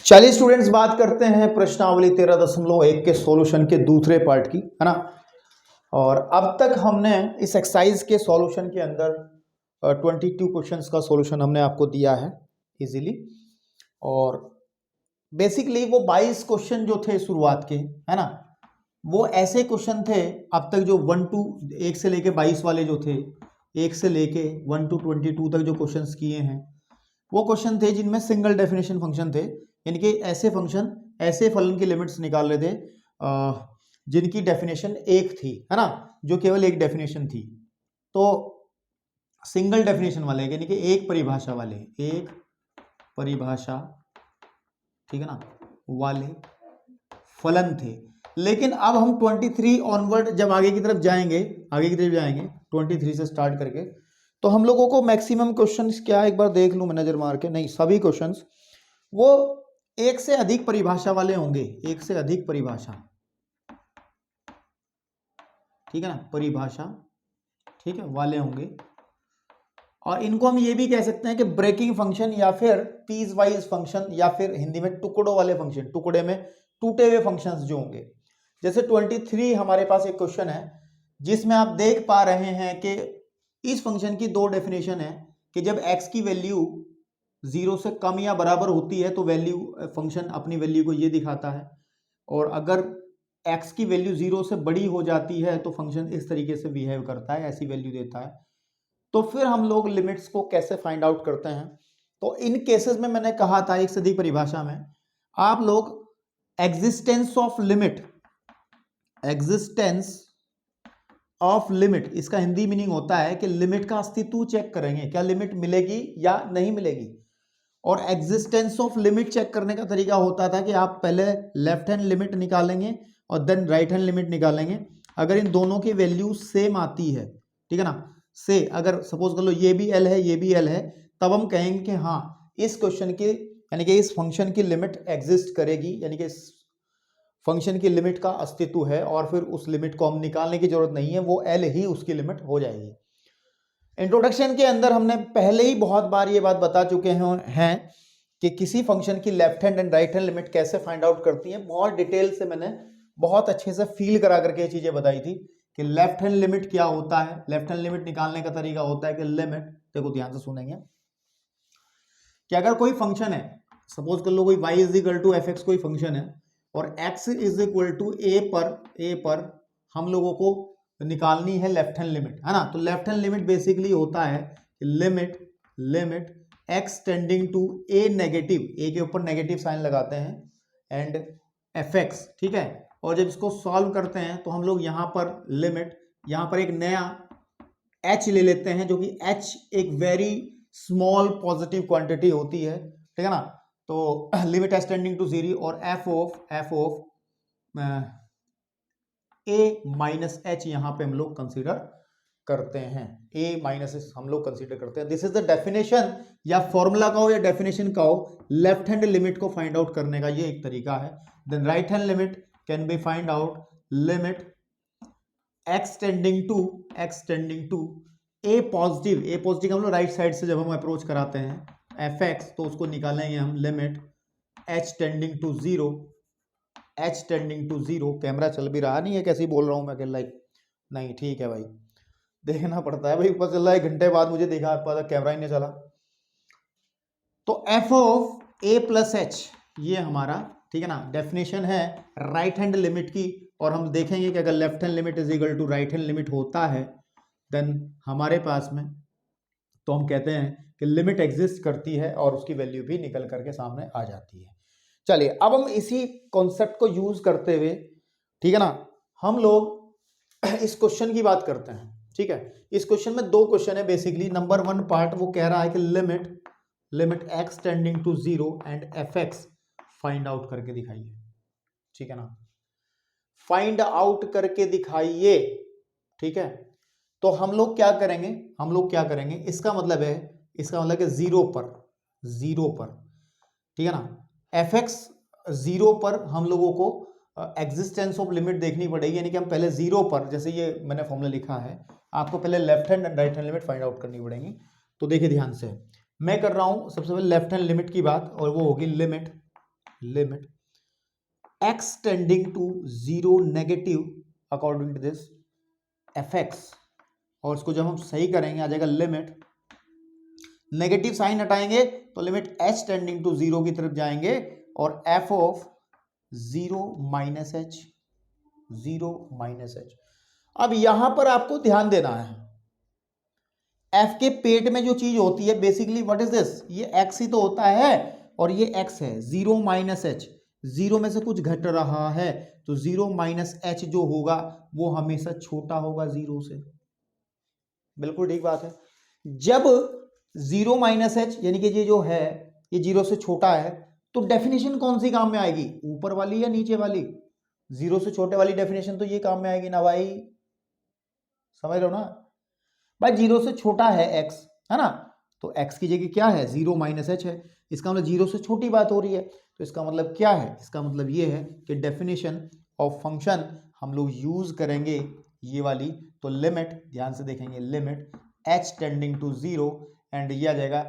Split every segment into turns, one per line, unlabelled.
चलिए स्टूडेंट्स, बात करते हैं प्रश्नावली 13.1 के सॉल्यूशन के दूसरे पार्ट की, है ना। और अब तक हमने इस एक्सरसाइज के सॉल्यूशन के अंदर 22 क्वेश्चंस का सॉल्यूशन हमने आपको दिया है इजीली। और बेसिकली वो 22 क्वेश्चन जो थे शुरुआत के, है ना, वो ऐसे क्वेश्चन थे अब तक जो 1 से लेके 22 वाले जो थे, 1 से लेके 1 to 22 तक जो क्वेश्चंस किए हैं, वो क्वेश्चन थे जिनमें सिंगल डेफिनेशन फंक्शन थे। यानी कि ऐसे फंक्शन, ऐसे फलन की लिमिट्स निकाल रहे थे जिनकी डेफिनेशन एक थी, है ना, जो केवल एक डेफिनेशन थी। तो सिंगल डेफिनेशन वाले, यानी कि एक परिभाषा वाले, एक परिभाषा, ठीक है ना, वाले फलन थे। लेकिन अब हम 23 ऑनवर्ड जब आगे की तरफ जाएंगे, 23 से स्टार्ट करके, तो हम लोगों को मैक्सिमम क्वेश्चंस क्या, एक बार देख लूं मैं नजर मार के, नहीं सभी क्वेश्चंस वो एक से अधिक परिभाषा वाले होंगे, एक से अधिक परिभाषा, ठीक है ना, परिभाषा, ठीक है, वाले होंगे। और इनको हम ये भी कह सकते हैं कि ब्रेकिंग फंक्शन या फिर पीस वाइज फंक्शन, या फिर हिंदी में टुकड़ों वाले फंक्शन, टुकड़े में टूटे हुए फंक्शंस जो होंगे। जैसे 23 हमारे पास एक क्वेश्चन है जिसमें आप देख पा रहे हैं कि इस फंक्शन की दो डेफिनेशन है कि जब x की वैल्यू 0 से कम या बराबर होती है तो वैल्यू, फंक्शन अपनी वैल्यू को ये दिखाता है, और अगर x की वैल्यू 0 से बड़ी हो जाती है तो फंक्शन इस तरीके से बिहेव करता है, ऐसी वैल्यू देता है। तो फिर हम लोग लिमिट्स को कैसे फाइंड आउट करते हैं? तो इन केसेस में मैंने कहा था एक से अधिक परिभाषा में आप लोग existence of limit, existence of limit, इसका हिंदी मीनिंग होता है कि लिमिट का अस्तित्व चेक करेंगे, क्या लिमिट मिलेगी या नहीं मिलेगी। और एग्जिस्टेंस ऑफ लिमिट चेक करने का तरीका होता था कि आप पहले लेफ्ट हैंड लिमिट निकालेंगे और देन राइट हैंड लिमिट निकालेंगे। अगर इन दोनों की वैल्यू सेम आती है, ठीक है ना, से अगर सपोज कर लो ये भी एल है, ये भी एल है, तब हम कहेंगे कि हाँ इस क्वेश्चन की, यानी कि इस फंक्शन की लिमिट एग्जिस्ट करेगी, यानी कि इस फंक्शन की लिमिट का अस्तित्व है, और फिर उस लिमिट को हम निकालने की जरूरत नहीं है, वो एल ही उसकी लिमिट हो जाएगी। इंट्रोडक्शन के अंदर हमने पहले ही बहुत बार ये बात बता चुके हैं कि किसी फंक्शन की left hand and right hand limit कैसे फाइंड आउट करती है। बहुत डिटेल से मैंने बहुत अच्छे से फील करा करके ये चीजें बताई थी कि लेफ्ट हैंड लिमिट क्या होता है। लेफ्ट हैंड लिमिट निकालने का तरीका होता है कि लिमिट, देखो ध्यान से सुनेंगे, कि अगर कोई फंक्शन है, सपोज कर लो कोई y is equal to f x कोई फंक्शन है, और x is equal to a पर हम लोगों को निकालनी है लेफ्ट हैंड लिमिट, है ना। तो लेफ्ट हैंड लिमिट बेसिकली होता है limit x tending to a negative, a के ऊपर नेगेटिव साइन लगाते हैं, एंड एफ एक्स, ठीक है। और जब इसको सॉल्व करते हैं तो हम लोग यहाँ पर लिमिट, यहाँ पर एक नया h ले लेते हैं, जो कि h एक वेरी स्मॉल पॉजिटिव क्वांटिटी होती है, ठीक है ना। तो लिमिट एस टेंडिंग टू 0 और F of A minus H यहां पे हम लोग कंसीडर करते हैं, ए माइनस एच हम लोग कंसीडर करते हैं। दिस इज द डेफिनेशन, या फॉर्मूला का हो या डेफिनेशन का हो, लेफ्ट हैंड लिमिट को फाइंड आउट करने का ये एक तरीका है। Then right hand limit can be find out, limit x tending to a positive हम लोग राइट साइड से जब हम अप्रोच कराते हैं एफ एक्स, तो उसको निकालेंगे हम limit h tending to zero. Camera चल भी रहा नहीं है, कैसे बोल रहा हूं मैं अकेला ही, नहीं ठीक है भाई, देखना पड़ता है भाई, पता चल रहा है घंटे बाद मुझे देखा पता कैमरा ही नहीं चला। तो F of A plus H ये हमारा, ठीक है ना, डेफिनेशन है राइट हैंड लिमिट की। और हम देखेंगे कि अगर left hand limit is equal to right hand limit होता है देन हमारे पास में, तो हम कहते हैं कि लिमिट एग्जिस्ट करती है और उसकी वैल्यू भी निकल करके सामने आ जाती है। चलिए अब हम इसी कॉन्सेप्ट को यूज करते हुए, ठीक है ना, हम लोग इस क्वेश्चन की बात करते हैं, ठीक है। इस क्वेश्चन में दो क्वेश्चन है बेसिकली। नंबर 1 पार्ट वो कह रहा है कि limit x tending to 0 and F x find out करके दिखाइए, ठीक है ना, फाइंड आउट करके दिखाइए, ठीक है। तो हम लोग क्या करेंगे, इसका मतलब कि 0 पर, ठीक है ना, एफ एक्स 0 पर हम लोगों को एग्जिस्टेंस ऑफ लिमिट देखनी पड़ेगी, यानी कि हम पहले 0 पर, जैसे ये मैंने फॉर्मूला लिखा है, आपको पहले left hand and right hand limit find out करनी पड़ेगी। तो देखिए ध्यान से, मैं कर रहा हूं सबसे पहले लेफ्ट हैंड लिमिट की बात, और वो होगी limit limit x tending to 0 negative according to this fx, और इसको जब हम सही करेंगे आ जाएगा लिमिट, नेगेटिव साइन हटाएंगे तो लिमिट h टेंडिंग टू 0 की तरफ जाएंगे और f of 0 minus h, 0 minus h। अब यहां पर आपको ध्यान देना है, f के पेट में जो चीज होती है बेसिकली व्हाट इज दिस, ये x ही तो होता है और ये x है, 0 माइनस h, 0 में से कुछ घट रहा है तो 0 माइनस h जो होगा वो हमेशा छोटा होगा 0 से। बिल्कुल ठीक बात है। जब 0 माइनस h यानी कि ये जो है ये 0 से छोटा है तो डेफिनेशन कौन सी काम में आएगी, ऊपर वाली या नीचे वाली, 0 से छोटे वाली डेफिनेशन तो ये काम में आएगी ना भाई, समझ रहे हो ना भाई। 0 से छोटा है x है ना, तो x की जगह क्या है 0 माइनस h है, इसका मतलब 0 से छोटी बात हो रही है, तो इसका मतलब क्या है, इसका मतलब ये है कि डेफिनेशन ऑफ फंक्शन हम लोग यूज करेंगे ये वाली, तो लिमिट ध्यान से देखेंगे, limit h tending to 0 and ये आ जाएगा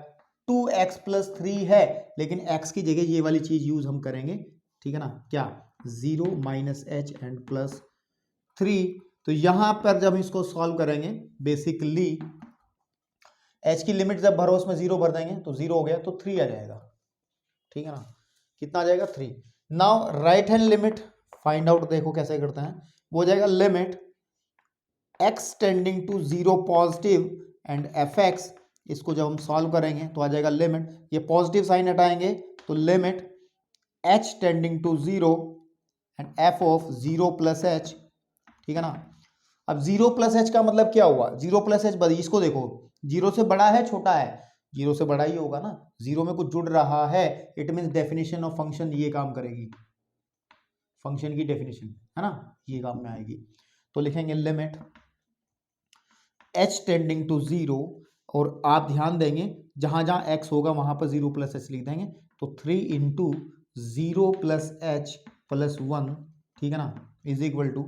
2x प्लस 3 है लेकिन x की जगह ये वाली चीज यूज हम करेंगे, ठीक है ना, क्या 0 माइनस h एंड प्लस 3। तो यहां पर जब इसको सॉल्व करेंगे बेसिकली h की लिमिट जब भरो उसमें 0 भर देंगे तो 0 हो गया तो 3 आ जाएगा, ठीक है ना, कितना आ जाएगा 3। Now right hand limit find out, देखो कैसे करते हैं, वो हो जाएगा limit x tending to 0 positive and fx, इसको जब हम सॉल्व करेंगे तो आ जाएगा लिमिट, ये पॉजिटिव साइन हटाएंगे तो limit h tending to 0 and f of 0 plus h, ठीक है ना। अब 0 प्लस h का मतलब क्या हुआ, 0 प्लस h, इसको देखो 0 से बड़ा है छोटा है, 0 से बड़ा ही होगा ना, 0 में कुछ जुड़ रहा है, it means definition of function ये काम करेगी, फंक्शन की डेफिनेशन है ना ये काम में आएगी। तो लिखेंगे लिमिट h टेंडिंग टू 0, और आप ध्यान देंगे जहां जहां x होगा वहां पर 0 प्लस h लिख देंगे, तो 3 इंटू 0 प्लस h प्लस 1, ठीक है ना, इज इक्वल टू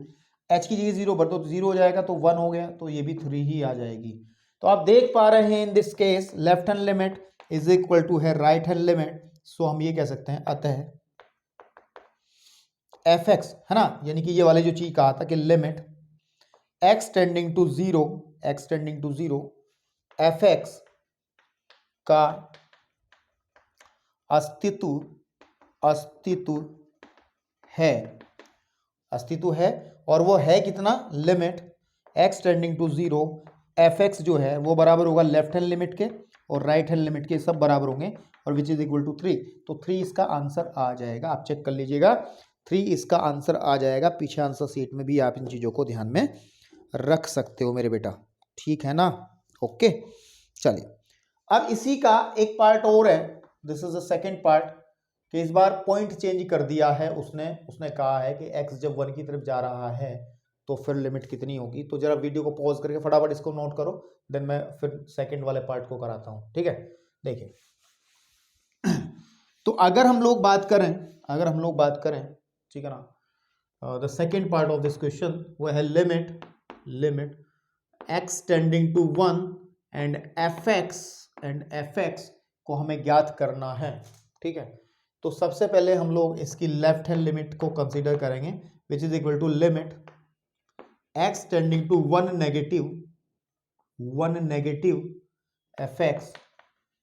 h की जगह 0 भर दो तो 0 हो जाएगा तो 1 हो गया, तो ये भी 3 ही आ जाएगी। तो आप देख पा रहे हैं in this case left hand limit is equal to है राइट हैंड लिमिट, सो हम ये कह सकते हैं अतः fx है ना, यानी कि ये वाले जो चीज कहा था कि limit x tending to 0, x tending to 0 fx का अस्तित्व है, और वो है कितना, limit x tending to 0 fx जो है वो बराबर होगा लेफ्ट हैंड लिमिट के और राइट हैंड लिमिट के, सब बराबर होंगे और विच इज इक्वल टू 3, तो 3 इसका आंसर आ जाएगा, आप चेक कर लीजिएगा 3 इसका आंसर आ जाएगा। पीछे आंसर सीट में भी आप इन चीज़ों को ध्यान में रख सकते हो मेरे बेटा, ठीक है ना, ओके। चलिए अब इसी का एक पार्ट और है, this is the second part, कि इस बार पॉइंट चेंज कर दिया है उसने कहा है कि x जब 1 की तरफ जा रहा है तो फिर लिमिट कितनी होगी। तो जरा वीडियो को पॉज करके फटाफट इसको नोट करो, देन मैं फिर सेकंड वाले पार्ट को कराता हूं, ठीक है। देखिए तो अगर हम लोग बात करें, ठीक है ना, the second part of this question वो है limit x tending to 1 and fx को हमें ज्ञात करना है, ठीक है। तो सबसे पहले हम लोग इसकी लेफ्ट हैंड लिमिट को कंसीडर करेंगे which is equal to limit x tending to 1 negative fx,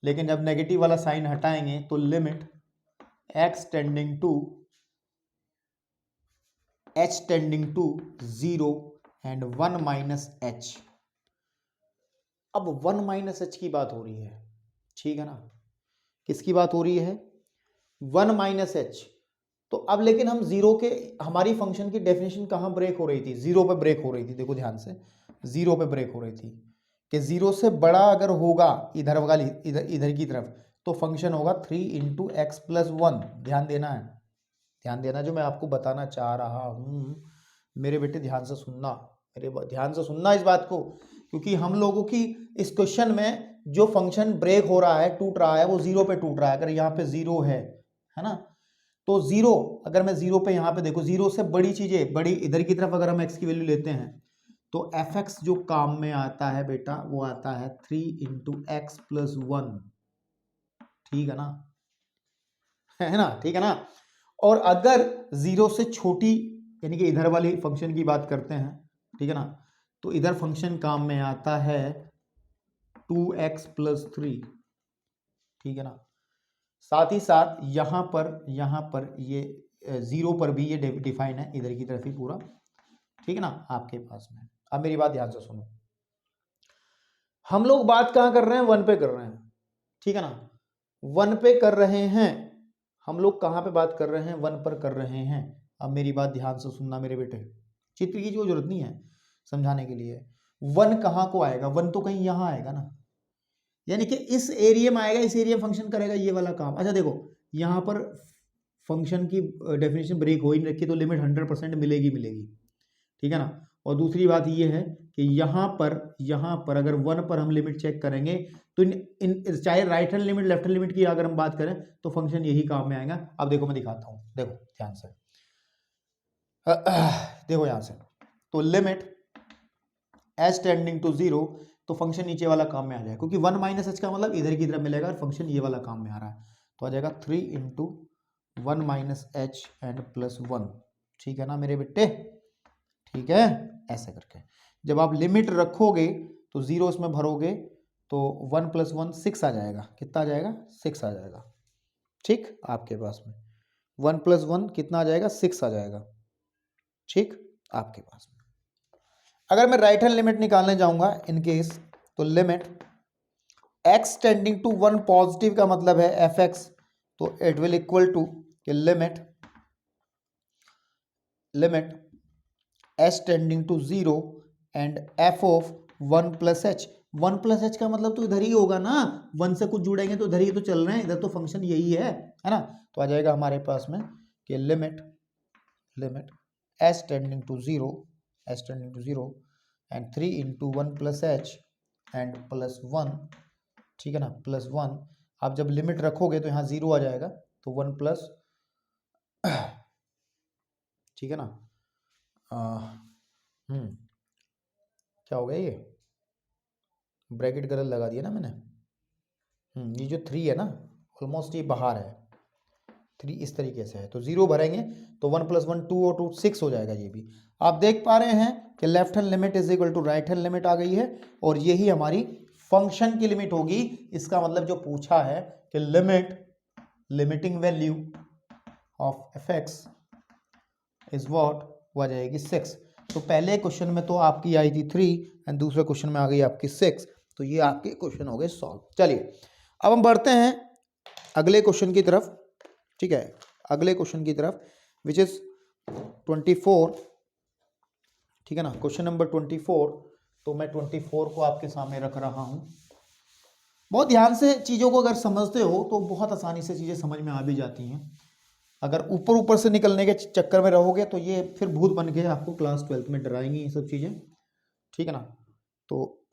लेकिन जब नेगेटिव वाला साइन हटाएंगे तो limit x tending to h tending to 0 and 1 minus h। अब 1 माइनस h की बात हो रही है, ठीक है ना, किसकी बात हो रही है, 1 माइनस h। तो अब लेकिन हम जीरो के, हमारी फंक्शन की डेफिनेशन कहां ब्रेक हो रही थी, जीरो पे ब्रेक हो रही थी, देखो ध्यान से, जीरो पे ब्रेक हो रही थी कि जीरो से बड़ा अगर होगा इधर वाली इधर की तरफ तो फंक्शन होगा 3 इंटू एक्स प्लस 1। ध्यान देना जो मैं आपको बताना चाह रहा हूं मेरे बेटे, ध्यान से सुनना इस बात को, क्योंकि हम लोगों की इस क्वेश्चन में जो फंक्शन ब्रेक हो रहा है, टूट रहा है, वो जीरो पे टूट रहा है। अगर यहाँ पे जीरो है ना, तो जीरो, अगर मैं जीरो पे यहाँ पे देखो, जीरो से बड़ी चीजें, बड़ी इधर की तरफ अगर हम एक्स की वैल्यू लेते हैं तो fx जो काम में आता है बेटा वो आता है 3 इंटू एक्स प्लस 1, ठीक है ना, ठीक है ना। और अगर 0 से छोटी यानी कि इधर वाली फंक्शन की बात करते हैं, ठीक है ना, तो इधर फंक्शन काम में आता है 2x + 3, ठीक है ना। साथ ही साथ यहाँ पर ये 0 पर भी ये डिफाइन है इधर की तरफ ही पूरा, ठीक है ना आपके पास में। अब मेरी बात ध्यान से सुनो, हम लोग बात कहाँ कर रहे हैं, 1 पे कर रहे हैं, ठीक है ना। 1 पे कर रहे हैं हम लोग, कहाँ पे बात कर रहे हैं, 1 पर कर रहे हैं। अब मेरी बात ध्यान से सुनना मेरे बेटे, चित्र की जो जरूरत नहीं है समझाने के लिए। 1 कहाँ को आएगा, 1 तो कहीं यहाँ आएगा ना, यानी कि इस एरिया में आएगा, इस एरिया में फंक्शन करेगा ये वाला काम। अच्छा देखो, यहाँ पर फंक्शन की डेफिनेशन ब्रेक हो ही नहीं रखी, तो लिमिट 100% मिलेगी, ठीक है ना। और दूसरी बात ये है कि यहाँ पर अगर 1 पर हम लिमिट चेक करेंगे तो इन चाहे right hand limit left hand limit की अगर हम बात करें तो फंक्शन यही काम में आएगा। अब देखो मैं दिखाता हूँ, देखो ध्यान से देखो यहाँ से, तो लिमिट h टेंडिंग टू 0, तो फंक्शन नीचे वाला काम में आ जाएगा, क्योंकि 1 - h का मतलब इधर की तरफ मिलेगा और फंक्शन ये वाला काम में आ रहा है, तो आ जाएगा 3 × 1 - h एंड +1, ठीक है ना मेरे बेटे, ठीक है। ऐसे करके जब आप लिमिट रखोगे तो 0 इसमें भरोगे तो 1 + 1 6 आ जाएगा, कितना आ जाएगा, 6 आ जाएगा, ठीक। आपके पास में 1 + 1 कितना आ जाएगा, 6 आ जाएगा, ठीक आपके पास में। अगर मैं राइट हैंड लिमिट निकालने जाऊंगा इन केस, तो limit x tending to 1 positive का मतलब है fx, तो it will equal to limit h tending to 0 and f of 1 + h। 1 + h का मतलब तो इधर ही होगा ना, 1 से कुछ जुड़ेंगे तो इधर ही तो चल रहे हैं, इधर तो फंक्शन यही है ना। तो आ जाएगा हमारे पास में कि limit h tending to 0 and 3 × 1 + h and +1, ठीक है ना, +1। आप जब लिमिट रखोगे तो यहाँ 0 आ जाएगा, तो 1 ठीक है ना, क्या हो गया, ये ब्रैकेट गलत लगा दिया ना मैंने, ये जो 3 है ना ऑलमोस्ट ये बाहर है, 3 इस तरीके से है, तो 0 भरेंगे तो 1 + 1 2 और 2 6 हो जाएगा। ये भी आप देख पा रहे हैं कि left hand limit is equal to right hand limit आ गई है, और यही हमारी फंक्शन की लिमिट होगी। इसका मतलब जो पूछा है कि limiting value of fx is what, वो आ जाएगी 6। तो पहले क्वेश्चन में तो आपकी आई थी 3 एंड दूसरे क्वेश्चन में आ गई आपकी 6, तो ये आपके क्वेश्चन हो गए सॉल्व। चलिए अब हम बढ़ते हैं अगले क्वेश्चन की तरफ, ठीक है, अगले क्वेश्चन की तरफ विच इज 24, ठीक है ना, क्वेश्चन नंबर 24। तो मैं 24 को आपके सामने रख रहा हूं। बहुत ध्यान से चीजों को अगर समझते हो तो बहुत आसानी से चीजें समझ में आ भी जाती हैं। अगर ऊपर से निकलने के चक्कर में रहोगे तो ये फिर भूत बन के आपको क्लास 12th में डराएंगी ये सब चीजें, ठीक है ना। तो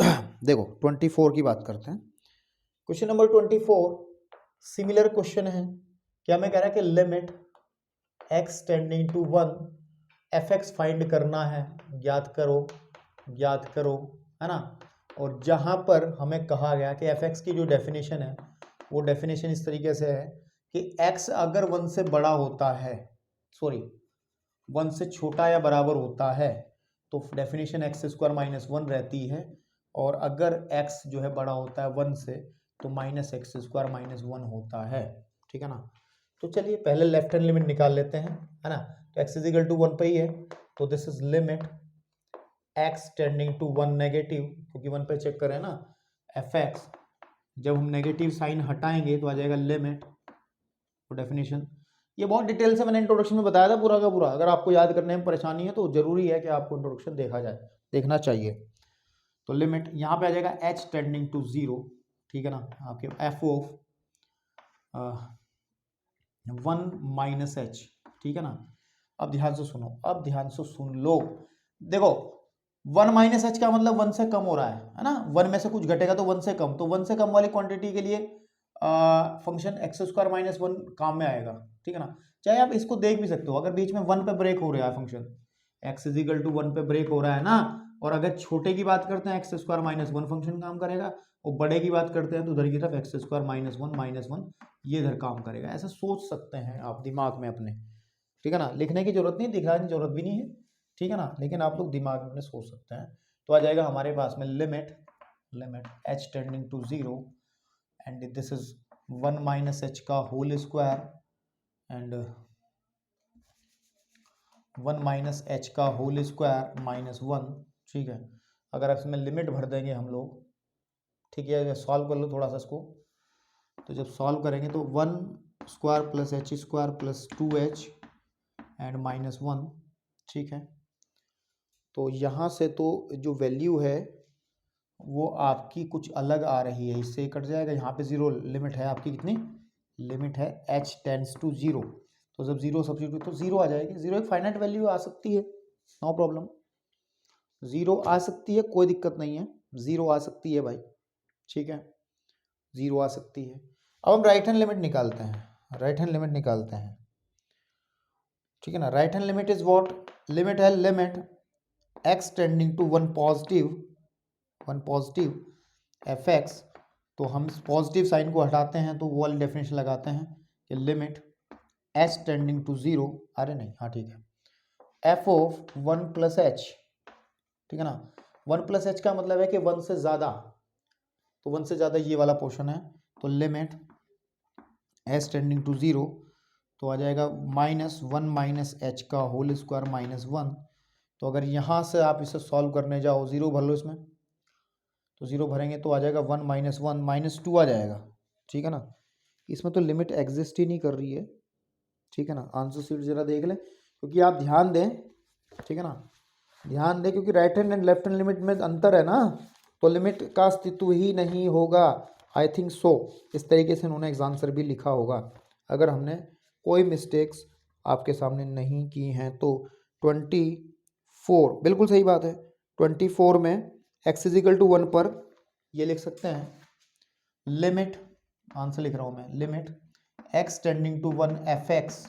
देखो 24 की बात करते हैं। क्वेश्चन नंबर 24 सिमिलर क्वेश्चन है। क्या मैं कह रहा है कि limit x tending to 1 fx find करना है, ज्ञात करो, है ना। और जहां पर हमें कहा गया कि fx की जो डेफिनेशन है वो डेफिनेशन इस तरीके से है कि x अगर 1 से बड़ा होता है, 1 से छोटा या बराबर होता है तो डेफिनेशन x² - 1 रहती है, और अगर x जो है बड़ा होता है 1 से तो -x² - 1 होता है, ठीक है ना। तो चलिए पहले लेफ्ट हैंड लिमिट निकाल लेते हैं, है ना। तो x = 1 पे ही है, तो this is limit x tending to 1 negative, क्योंकि 1 पे चेक करें ना, fx जब हम नेगेटिव साइन हटाएंगे तो आ जाएगा लिमिट, तो डेफिनेशन ये बहुत डिटेल से मैंने इंट्रोडक्शन में बताया था पूरा का पूरा। अगर आपको याद करने में परेशानी है तो जरूरी है कि आपको इंट्रोडक्शन देखना चाहिए। तो लिमिट यहाँ पे आ जाएगा h टेंडिंग टू 0, ठीक है ना, आपके f ऑफ 1 - h, ठीक है ना। अब ध्यान से सुन लो, देखो 1 - h का मतलब 1 से कम हो रहा है ना, 1 में से कुछ घटेगा तो 1 से कम, तो 1 से कम वाली क्वांटिटी के लिए फंक्शन x² - 1 काम में आएगा, ठीक है ना। चाहे आप इसको देख भी सकते हो, अगर बीच में 1 पे ब्रेक हो रहा है फंक्शन x = 1 पे ब्रेक हो रहा है ना, और अगर छोटे की बात करते हैं x² - 1 फंक्शन काम करेगा, और बड़े की बात करते हैं तो उधर की तरफ x² - 1 - 1 ये इधर काम करेगा। ऐसा सोच सकते हैं आप दिमाग में अपने, ठीक है ना, लिखने की जरूरत नहीं, दिखाने की जरूरत भी नहीं है, ठीक है ना, लेकिन आप लोग दिमाग में सोच सकते हैं। तो आ जाएगा हमारे पास में limit h tending to 0 and this is 1 minus H का whole square and 1 minus H का होल स्क्वायर माइनस 1, ठीक है। अगर आप इसमें लिमिट भर देंगे हम लोग, ठीक है, सॉल्व कर लो थोड़ा सा इसको। तो जब सॉल्व करेंगे तो 1 square plus H square plus 2h and minus 1, ठीक है। तो यहाँ से तो जो वैल्यू है वो आपकी कुछ अलग आ रही है, इससे कट जाएगा। यहाँ पे 0 लिमिट है आपकी, कितनी लिमिट है, h टेंड्स टू 0। तो जब 0 सब्स्टिट्यूट तो 0 आ जाएगी। 0 एक फाइनाइट वैल्यू आ सकती है, नो प्रॉब्लम, 0 आ सकती है, कोई दिक्कत नहीं है, 0 आ सकती है भाई, ठीक है, 0 आ सकती है। अब हम राइट हैंड लिमिट निकालते हैं, राइट हैंड लिमिट निकालते हैं, ठीक है ना। Right hand limit is what, limit है limit x tending to 1 positive F x. तो हम पॉजिटिव साइन को हटाते हैं तो वो वाली डेफिनेशन लगाते हैं कि लिमिट h टेंडिंग टू 0, अरे नहीं, हाँ ठीक है, f ऑफ 1 प्लस एच, ठीक है ना। 1 प्लस एच का मतलब है कि 1 से ज़्यादा, तो 1 से ज़्यादा ये वाला पोर्शन है। तो लिमिट h टेंडिंग टू 0 तो आ जाएगा -1 माइनस एच का होल स्क्वायर माइनस 1। तो अगर यहाँ से आप इसे सॉल्व करने जाओ, 0 भर लो इसमें, तो 0 भरेंगे तो आ जाएगा 1 माइनस 1 माइनस 2 आ जाएगा, ठीक है ना। इसमें तो लिमिट एग्जिस्ट ही नहीं कर रही है, ठीक है ना। आंसर शीट जरा देख लें, क्योंकि आप ध्यान दें, ठीक है ना, ध्यान दें, क्योंकि right hand and left hand limit में अंतर है ना, तो लिमिट का अस्तित्व ही नहीं होगा, आई थिंक सो। इस तरीके से उन्होंने आंसर भी लिखा होगा। अगर हमने कोई मिस्टेक्स आपके सामने नहीं की हैं तो 24 बिल्कुल सही बात है। 24 में x इजिकल टू 1 पर ये लिख सकते हैं, लिमिट, आंसर लिख रहा हूं मैं, limit x tending to 1 F x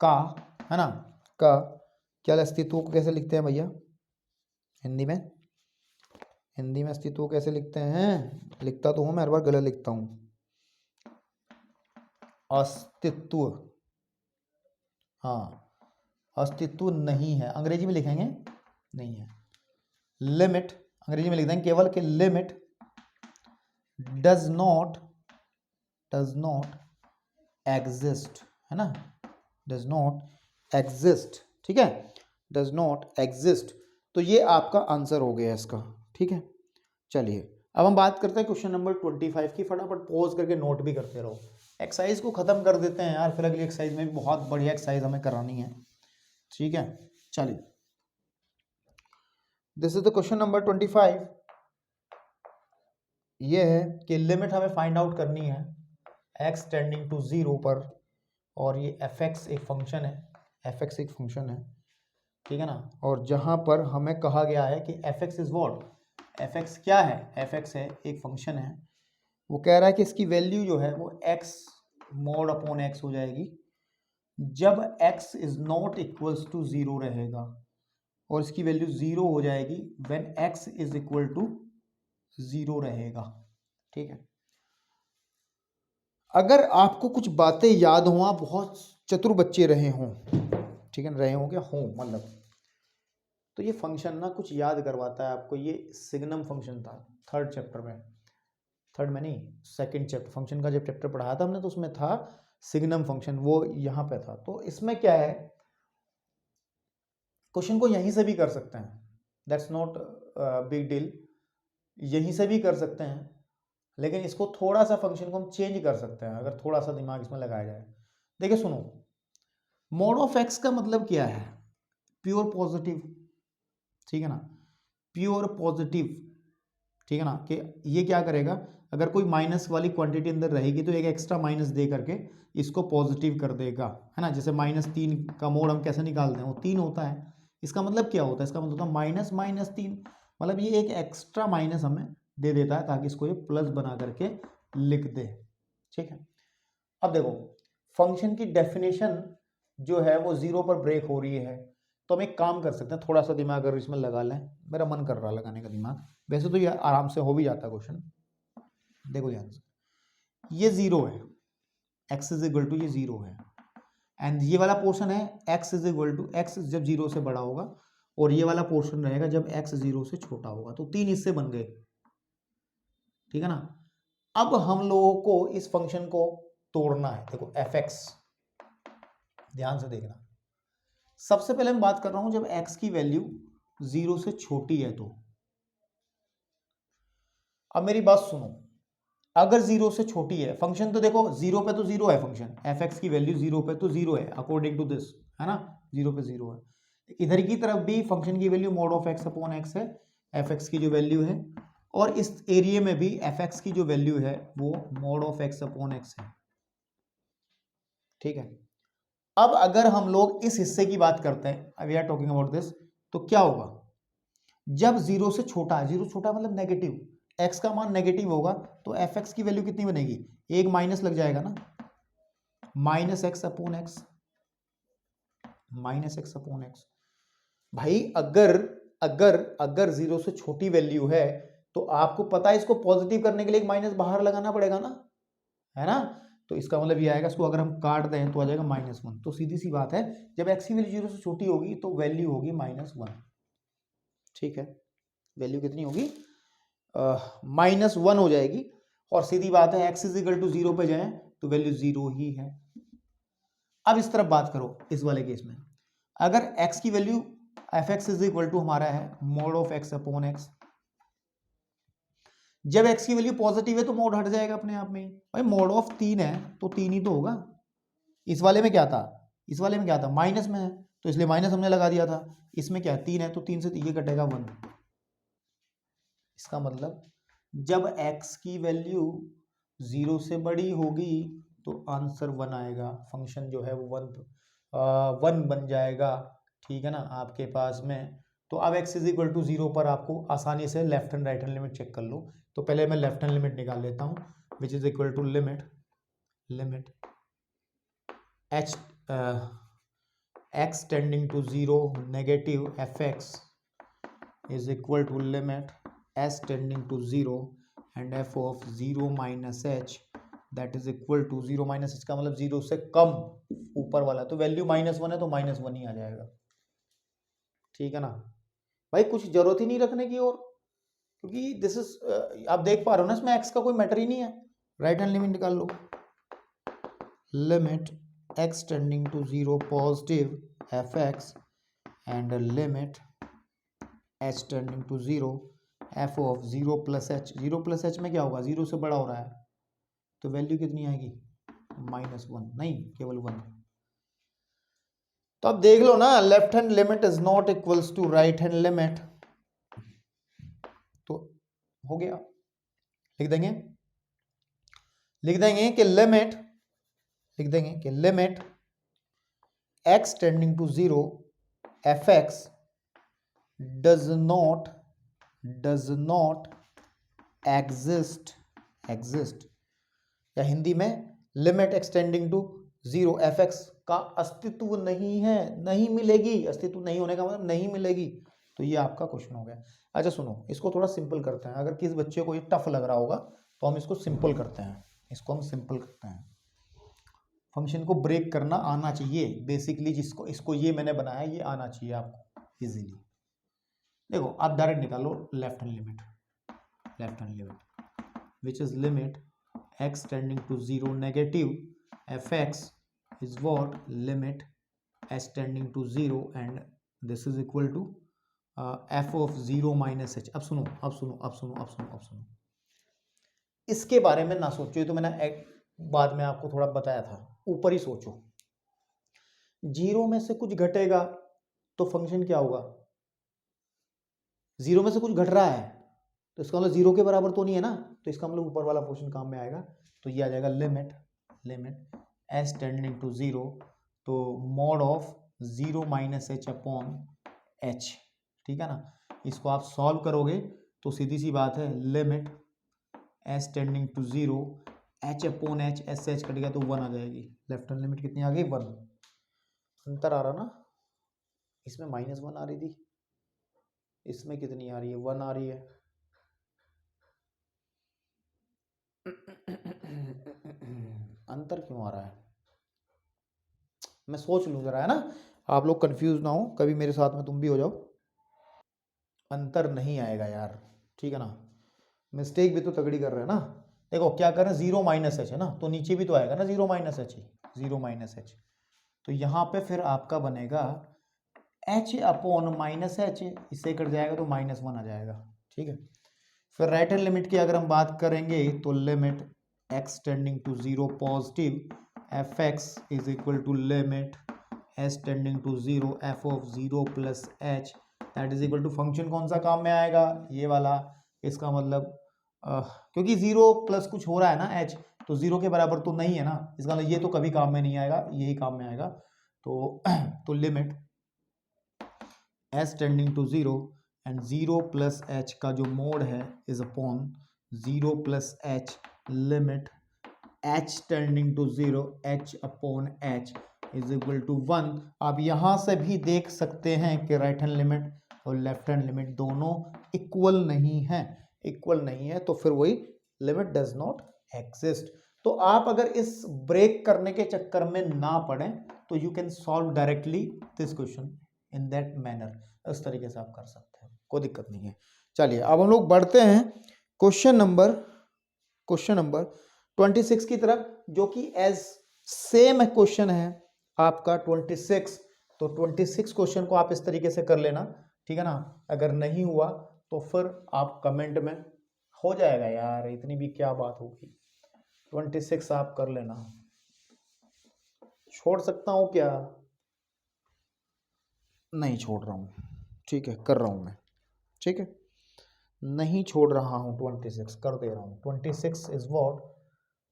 का, है ना, का क्या अस्तित्व को कैसे लिखते हैं भैया हिंदी में, हिंदी में अस्तित्व कैसे लिखते हैं, लिखता तो हूं मैं, हर बार गलत लिखता हूं, अस्तित्व, हाँ अस्तित्व नहीं है, अंग्रेजी में लिखेंगे नहीं है, लिमिट अंग्रेजी में लिख देंगे केवल कि लिमिट डज नॉट एग्जिस्ट, है ना, डज नॉट एग्जिस्ट, ठीक है, डज नॉट एग्जिस्ट। तो ये आपका आंसर हो गया इसका, ठीक है। चलिए अब हम बात करते हैं क्वेश्चन नंबर 25 की। फटाफट पॉज करके नोट भी करते रहो, एक्सरसाइज को खत्म कर देते हैं यार, फिर अगली एक्सरसाइज में भी बहुत बढ़िया एक्सरसाइज हमें करानी है, ठीक है। चलिए, this is the question number 25। ये है कि लिमिट हमें फाइंड आउट करनी है x टेंडिंग टू 0 पर, और ये fx एक फंक्शन है, fx एक फंक्शन है, ठीक है ना। और जहां पर हमें कहा गया है कि fx इज व्हाट, fx क्या है, fx है एक फंक्शन है, वो कह रहा है कि इसकी वैल्यू जो है वो x मोड अपॉन x हो जाएगी जब x is not equals to 0 रहेगा, और इसकी वैल्यू 0 हो जाएगी when x is equal to 0 रहेगा, ठीक है। अगर आपको कुछ बातें याद हो, आप बहुत चतुर बच्चे रहे हों, ठीक है, रहे हों क्या हो मतलब, तो ये फंक्शन ना कुछ याद करवाता है आपको। ये सिग्नम फंक्शन था थर्ड चैप्टर में, थर्ड में नहीं, सेकंड चैप्टर, फंक्शन का जब चैप्टर पढ़ाया था हमने तो उसमें था सिग्नम फंक्शन, वो यहाँ पे था। तो इसमें क्या है, क्वेश्चन को यहीं से भी कर सकते हैं, दैट्स नॉट बिग डील, यहीं से भी कर सकते हैं, लेकिन इसको थोड़ा सा फंक्शन को हम चेंज कर सकते हैं अगर थोड़ा सा दिमाग इसमें लगाया जाए। देखिए सुनो, मोड ऑफ एक्स का मतलब क्या है, प्योर पॉजिटिव, ठीक है ना, प्योर पॉजिटिव, ठीक है ना, कि ये क्या करेगा, अगर कोई माइनस वाली क्वांटिटी अंदर रहेगी तो एक एक्स्ट्रा माइनस दे करके इसको पॉजिटिव कर देगा, है ना। जैसे -3 का मोड हम कैसे निकालते हैं, वो 3 होता है। इसका मतलब क्या होता है, इसका मतलब होता है -3, मतलब ये एक एक्स्ट्रा माइनस हमें दे देता है ताकि इसको ये प्लस बना करके लिख दे, ठीक है। अब देखो, फंक्शन की डेफिनेशन जो है वो 0 पर ब्रेक हो रही है, तो हम एक काम कर सकते हैं, थोड़ा सा दिमाग अगर इसमें लगा लें, मेरा मन कर रहा है लगाने का दिमाग, वैसे तो ये आराम से हो भी जाता है क्वेश्चन। देखो ध्यान से, ये 0 है, x इज इक्वल टू ये 0 है, एंड ये वाला पोर्शन है x is equal to x जब 0 से बड़ा होगा, और ये वाला पोर्शन रहेगा जब x 0 से छोटा होगा। तो 3 हिस्से बन गए, ठीक है ना। अब हम लोगों को इस फंक्शन को तोड़ना है। देखो fx, ध्यान से देखना, सबसे पहले मैं बात कर रहा हूं जब x की वैल्यू 0 से छोटी है तो। अब मेरी बात सुनो, अगर 0 से छोटी है फंक्शन, तो देखो 0 पे तो 0 है फंक्शन, fx की वैल्यू 0 पे तो 0 है अकॉर्डिंग टू दिस, है ना, 0 पे 0 है। इधर की तरफ भी फंक्शन की value mod of x upon x है, fx की जो वैल्यू है, और इस एरिया में भी fx की जो वैल्यू है वो mod of x upon x है, ठीक है। अब अगर हम लोग इस हिस्से की बात करते हैं, we are talking about this, तो क्या होगा जब 0 से छोटा है, 0 छोटा मतलब नेगेटिव, x का मान नेगेटिव होगा, तो fx की वैल्यू कितनी बनेगी, एक माइनस लग जाएगा ना, minus x upon x, minus x upon x. भाई अगर अगर अगर 0 से छोटी वैल्यू है तो आपको पता है इसको पॉजिटिव करने के लिए एक माइनस बाहर लगाना पड़ेगा ना, है ना। तो इसका मतलब ये आएगा, इसको अगर हम काट दें तो आ जाएगा -1। तो सीधी सी बात है, जब x की वैल्यू 0 से छोटी होगी तो वैल्यू होगी -1, ठीक है। वैल्यू कितनी होगी, -1 हो जाएगी। और सीधी बात है x इज इक्वल टू 0 पे जाए तो वैल्यू 0 ही है। अब इस तरफ बात करो, इस वाले केस में अगर x की value fx is equal to हमारा है mod of x upon x, जब x की वैल्यू पॉजिटिव है तो मोड हट जाएगा अपने आप में ही। भाई मोड ऑफ 3 है तो 3 ही तो होगा। इस वाले में क्या था, इस वाले में क्या था, माइनस में है तो इसलिए माइनस हमने लगा दिया था। इसमें क्या 3 है तो 3 से ये कटेगा 1। इसका मतलब जब x की वैल्यू 0 से बड़ी होगी तो आंसर 1 आएगा, फंक्शन जो है वो 1 बन जाएगा, ठीक है ना आपके पास में। तो अब x इज इक्वल टू 0 पर आपको आसानी से left hand right hand limit check कर लो। तो पहले मैं लेफ्ट हैंड लिमिट निकाल लेता हूँ, which is equal to limit h x tending to 0 negative fx is equal to limit s tending to 0 and f of 0 minus h that is equal to 0 minus h का मतलब 0 से कम ऊपर वाला, तो value -1 है तो -1 ही आ जाएगा, ठीक है ना। भाई कुछ जरूरत ही नहीं रखने की, और क्योंकि दिस इज आप देख पा रहे हो ना इसमें x का कोई मैटर ही नहीं है। राइट हैंड लिमिट निकाल लो, limit x tending to 0 positive fx and limit h tending to 0 f of 0 plus h। 0 plus h में क्या होगा, 0 से बड़ा हो रहा है तो वैल्यू कितनी आएगी, -1 नहीं केवल 1। तो अब देख लो ना, left hand limit is not equals to right hand limit, तो हो गया। लिख देंगे कि limit x tending to 0 fx does not exist, या हिंदी में लिमिट एक्सटेंडिंग टू 0 fx का अस्तित्व नहीं है, नहीं मिलेगी। अस्तित्व नहीं होने का मतलब नहीं मिलेगी। तो ये आपका क्वेश्चन हो गया। अच्छा सुनो, इसको थोड़ा सिंपल करते हैं। अगर किस बच्चे को ये टफ लग रहा होगा तो हम इसको सिंपल करते हैं, फंक्शन को ब्रेक करना आना चाहिए बेसिकली, जिसको इसको ये मैंने बनाया ये आना चाहिए आपको इजीली। देखो आप डायरेक्ट निकालो left hand limit which is limit x tending to 0 negative fx is what limit h tending to 0 and this is equal to f of 0 minus h। अब सुनो, इसके बारे में ना सोचो, ये तो मैंने बाद में आपको थोड़ा बताया था, ऊपर ही सोचो। 0 में से कुछ घटेगा तो फंक्शन क्या होगा, 0 में से कुछ घट रहा है तो इसका मतलब 0 के बराबर तो नहीं है ना, तो इसका मतलब ऊपर वाला पोर्शन काम में आएगा। तो ये आ जाएगा लिमिट s टेंडिंग टू 0, तो mod of 0 minus h upon h, ठीक है ना। इसको आप सॉल्व करोगे तो सीधी सी बात है, limit s tending to 0 h upon h, s से h कट गया तो 1 आ जाएगी। लेफ्ट हैंड लिमिट कितनी आ गई, 1। अंतर आ रहा ना, इसमें -1 आ रही थी, इसमें कितनी आ रही है, 1 आ रही है। अंतर क्यों आ रहा है, मैं सोच लूँ जरा, है ना, आप लोग कंफ्यूज ना हो, कभी मेरे साथ में तुम भी हो जाओ। अंतर नहीं आएगा यार, ठीक है ना, मिस्टेक भी तो तगड़ी कर रहे हैं ना। देखो क्या कर रहे हैं, 0 माइनस एच है ना, तो नीचे भी तो आएगा ना 0 माइनस एच ही, 0 माइनस एच। तो यहाँ पे फिर आपका बनेगा एच अपॉन माइनस एच, इससे कट जाएगा तो -1 आ जाएगा, ठीक है। फिर राइट हैंड लिमिट की अगर हम बात करेंगे तो limit x tending to 0 positive F X is equal to limit s tending to 0 f of 0 plus H that is equal to function कौन सा काम में आएगा, ये वाला। इसका मतलब क्योंकि 0 प्लस कुछ हो रहा है ना h, तो 0 के बराबर तो नहीं है ना, इसका मतलब ये तो कभी काम में नहीं आएगा, यही काम में आएगा। तो limit s tending to 0 and 0 plus H का जो मोड है is upon 0 plus H limit h tending to 0 h upon h is equal to 1। आप यहां से भी देख सकते हैं कि राइट हैंड लिमिट और लेफ्ट हैंड लिमिट दोनों इक्वल नहीं है, इक्वल नहीं है, तो फिर वही लिमिट डज नॉट एग्जिस्ट। तो आप अगर इस ब्रेक करने के चक्कर में ना पड़े तो you can solve directly this question in that manner, इस तरीके से आप कर सकते हैं, कोई दिक्कत नहीं है। चलिए अब हम लोग बढ़ते हैं क्वेश्चन नंबर 26 की तरफ, जो कि एज सेम क्वेश्चन है आपका 26। तो 26 क्वेश्चन को आप इस तरीके से कर लेना, ठीक है ना। अगर नहीं हुआ तो फिर आप कमेंट में, हो जाएगा यार, इतनी भी क्या बात होगी, 26 आप कर लेना। छोड़ सकता हूं क्या, नहीं छोड़ रहा हूं, ठीक है, कर रहा हूं मैं, ठीक है, नहीं छोड़ रहा हूं, 26 कर दे रहा हूं। 26 इज व्हाट,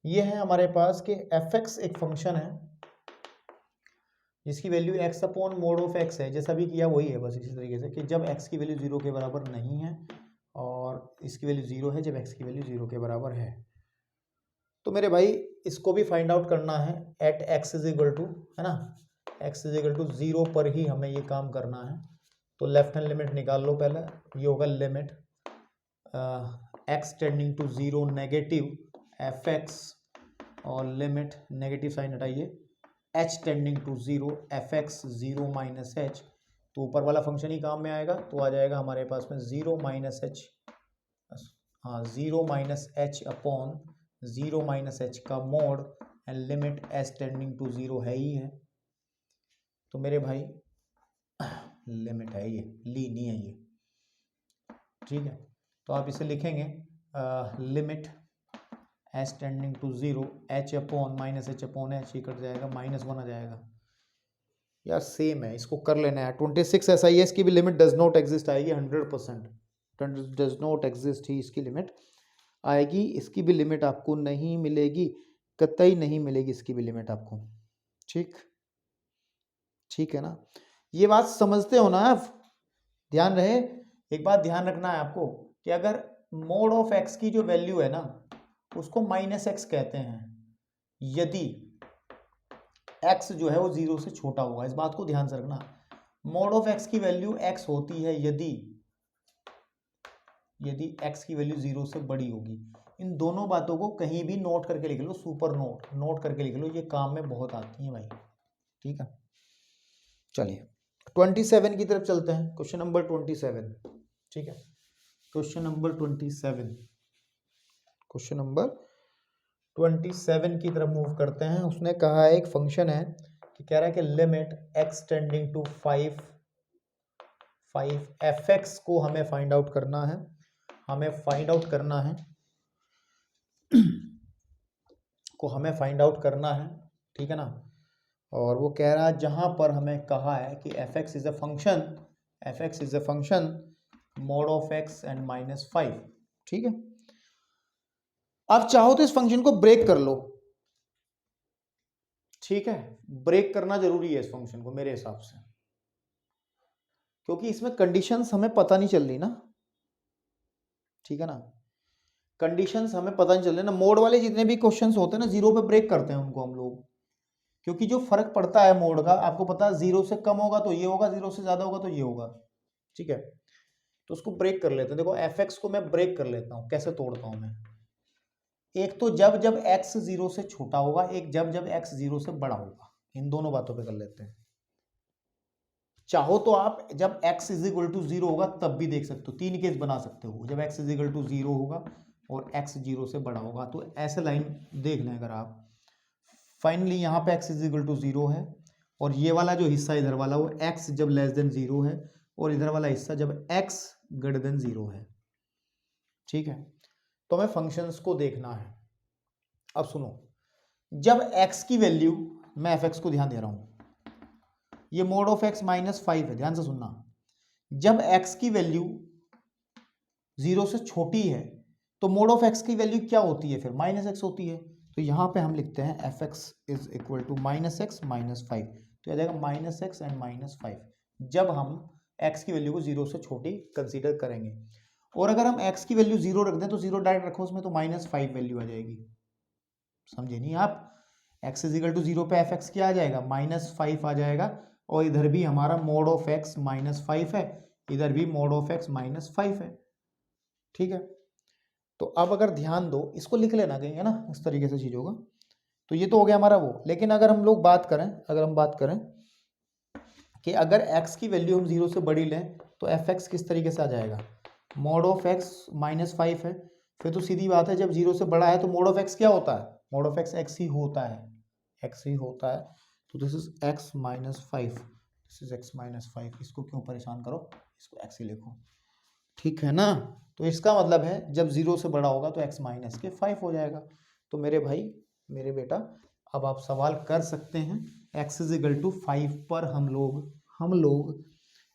ये है हमारे पास कि एफ एक्स एक फंक्शन है जिसकी value x upon mode of x है, जैसा भी किया वही है, बस इसी तरीके से कि जब x की वैल्यू 0 के बराबर नहीं है और इसकी वैल्यू 0 है जब x की वैल्यू 0 के बराबर है। तो मेरे भाई इसको भी फाइंड आउट करना है at x is equal to, है ना, x इज इक्वल टू 0 पर ही हमें ये काम करना है। तो लेफ्ट हैंड लिमिट निकाल लो पहले, ये होगा limit x tending to 0 negative F X और लिमिट नेगेटिव साइन हटाइए h tending to 0 F X 0 minus H, तो ऊपर वाला फंक्शन ही काम में आएगा, तो आ जाएगा हमारे पास में 0 माइनस एच, हाँ 0 minus H upon 0 minus H का mod and limit s tending to 0 है ही है। तो मेरे भाई लिमिट है ये, ली नहीं है ये, ठीक है। तो आप इसे लिखेंगे limit s tending to 0 h upon minus H upon H, ही कट जाएगा, -1 आ जाएगा। यार सेम है, इसको कर लेना है। 26 ऐसा ही है, इसकी भी लिमिट डज नॉट एग्जिस्ट आएगी 100%, डज नॉट एग्जिस्ट ही इसकी लिमिट आएगी, इसकी भी लिमिट आपको नहीं मिलेगी, कतई नहीं मिलेगी इसकी भी लिमिट आपको, ठीक, ठीक है ना। ये बात समझते हो ना आप, ध्यान रहे, एक बात ध्यान रखना है आपको कि अगर मोड ऑफ x की जो वैल्यू है ना उसको -x कहते हैं यदि x जो है वो 0 से छोटा होगा, इस बात को ध्यान से रखना। मोड ऑफ x की वैल्यू x होती है यदि x की वैल्यू 0 से बड़ी होगी। इन दोनों बातों को कहीं भी नोट करके लिख लो, सुपर नोट करके लिख लो, ये काम में बहुत आती है भाई, ठीक है। चलिए 27 की तरफ चलते हैं, क्वेश्चन नंबर 27, ठीक है। क्वेश्चन नंबर 27 की तरफ मूव करते हैं। उसने कहा है एक फंक्शन है कि कह रहा है कि limit x tending to 5 F X को हमें फाइंड आउट करना है, ठीक है ना। और वो कह रहा है जहां पर हमें कहा है कि F X is a function mode of x and -5, ठीक है। आप चाहो तो इस फंक्शन को ब्रेक कर लो, ठीक है, ब्रेक करना जरूरी है इस फंक्शन को मेरे हिसाब से, क्योंकि इसमें कंडीशंस हमें पता नहीं चल रही ना, ठीक है ना, कंडीशंस हमें पता नहीं चल रही ना। मोड वाले जितने भी क्वेश्चंस होते हैं ना 0 पे ब्रेक करते हैं उनको हम लोग, क्योंकि जो फर्क पड़ता है मोड का आपको पता है, 0 से कम होगा तो ये होगा, 0 से ज्यादा होगा तो ये होगा, ठीक है। तो उसको ब्रेक कर लेते हैं। देखो एफ एक्स को मैं ब्रेक कर लेता हूं, कैसे तोड़ता हूं मैं, एक तो जब x 0 से छोटा होगा, एक जब x 0 से बड़ा होगा, इन दोनों बातों पे कर लेते हैं। चाहो तो आप जब x इज इक्वल टू 0 होगा तब भी देख सकते हो, 3 केस बना सकते हो। जब x इज इक्वल टू 0 होगा और x 0 से बड़ा होगा तो ऐसे लाइन देख लें अगर आप। फाइनली यहाँ पे x इज इक्वल टू 0 है और ये वाला जो हिस्सा इधर वाला वो x जब लेस देन 0 है और इधर वाला हिस्सा जब x ग्रेटर देन 0 है। ठीक है, तो हमें फंक्शंस को देखना है। अब सुनो, जब x की वैल्यू, मैं fx को ध्यान दे रहा हूं, ये मोड ऑफ x -5 है, ध्यान से सुनना। जब x की वैल्यू 0 से छोटी है तो मोड ऑफ x की वैल्यू क्या होती है फिर? -x होती है। तो यहां पे हम लिखते हैं fx is equal to -x -5, तो आ जाएगा -x एंड -5 जब हम x की वैल्यू को 0 से छोटी कंसीडर करेंगे। और अगर हम x की वैल्यू 0 रख दें तो 0 डायरेक्ट रखो उसमें, तो -5 वैल्यू आ जाएगी। समझे नहीं आप? x इज इक्वल टू 0 पे fx क्या आ जाएगा? -5 आ जाएगा। और इधर भी हमारा मोड ऑफ x -5 है, इधर भी मोड ऑफ x -5 है। ठीक है, तो अब अगर ध्यान दो, इसको लिख लेना कहीं, है ना, इस तरीके से चीज होगा। तो ये तो हो गया हमारा वो। लेकिन अगर हम लोग बात करें, अगर हम बात करें कि अगर x की वैल्यू हम 0 से बड़ी लें तो fx किस तरीके से आ जाएगा? मोड ऑफ x -5 है, फिर तो सीधी बात है जब 0 से बड़ा है तो मोड ऑफ x क्या होता है? मोड ऑफ x ही होता है, x ही होता है। तो this is x -5, this is x -5। इसको क्यों परेशान करो, इसको x ही लिखो, ठीक है ना। तो इसका मतलब है जब 0 से बड़ा होगा तो x -5 हो जाएगा। तो मेरे भाई, मेरे बेटा, अब आप सवाल कर सकते हैं। x इज इक्वल टू 5 पर हम लोग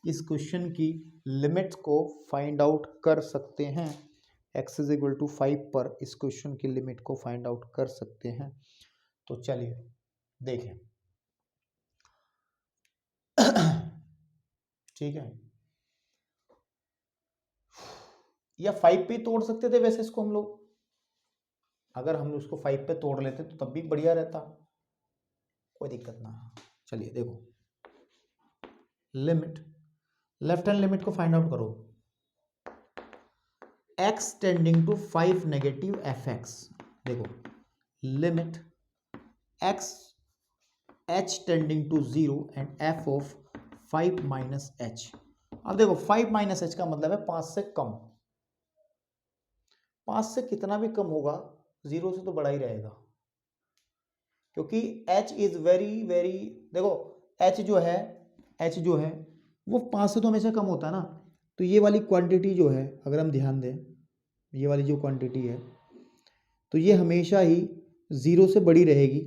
इस क्वेश्चन की लिमिट को फाइंड आउट कर सकते हैं। x इज इक्वल टू 5 पर इस क्वेश्चन की लिमिट को फाइंड आउट कर सकते हैं। तो चलिए देखें। ठीक है, या 5 पे तोड़ सकते थे वैसे इसको हम लोग। अगर हम उसको 5 पे तोड़ लेते तो तब भी बढ़िया रहता, कोई दिक्कत ना। चलिए देखो, लिमिट, लेफ्ट हैंड लिमिट को फाइंड आउट करो। x tending to 5 negative fx, देखो limit x h tending to 0 and f of 5 minus h। अब देखो 5 माइनस h का मतलब है 5 से कम। 5 से कितना भी कम होगा 0 से तो बड़ा ही रहेगा, क्योंकि h इज वेरी वेरी, देखो h जो है वो 5 से तो हमेशा कम होता है ना। तो ये वाली क्वांटिटी जो है, अगर हम ध्यान दें, ये वाली जो क्वांटिटी है तो ये हमेशा ही 0 से बड़ी रहेगी,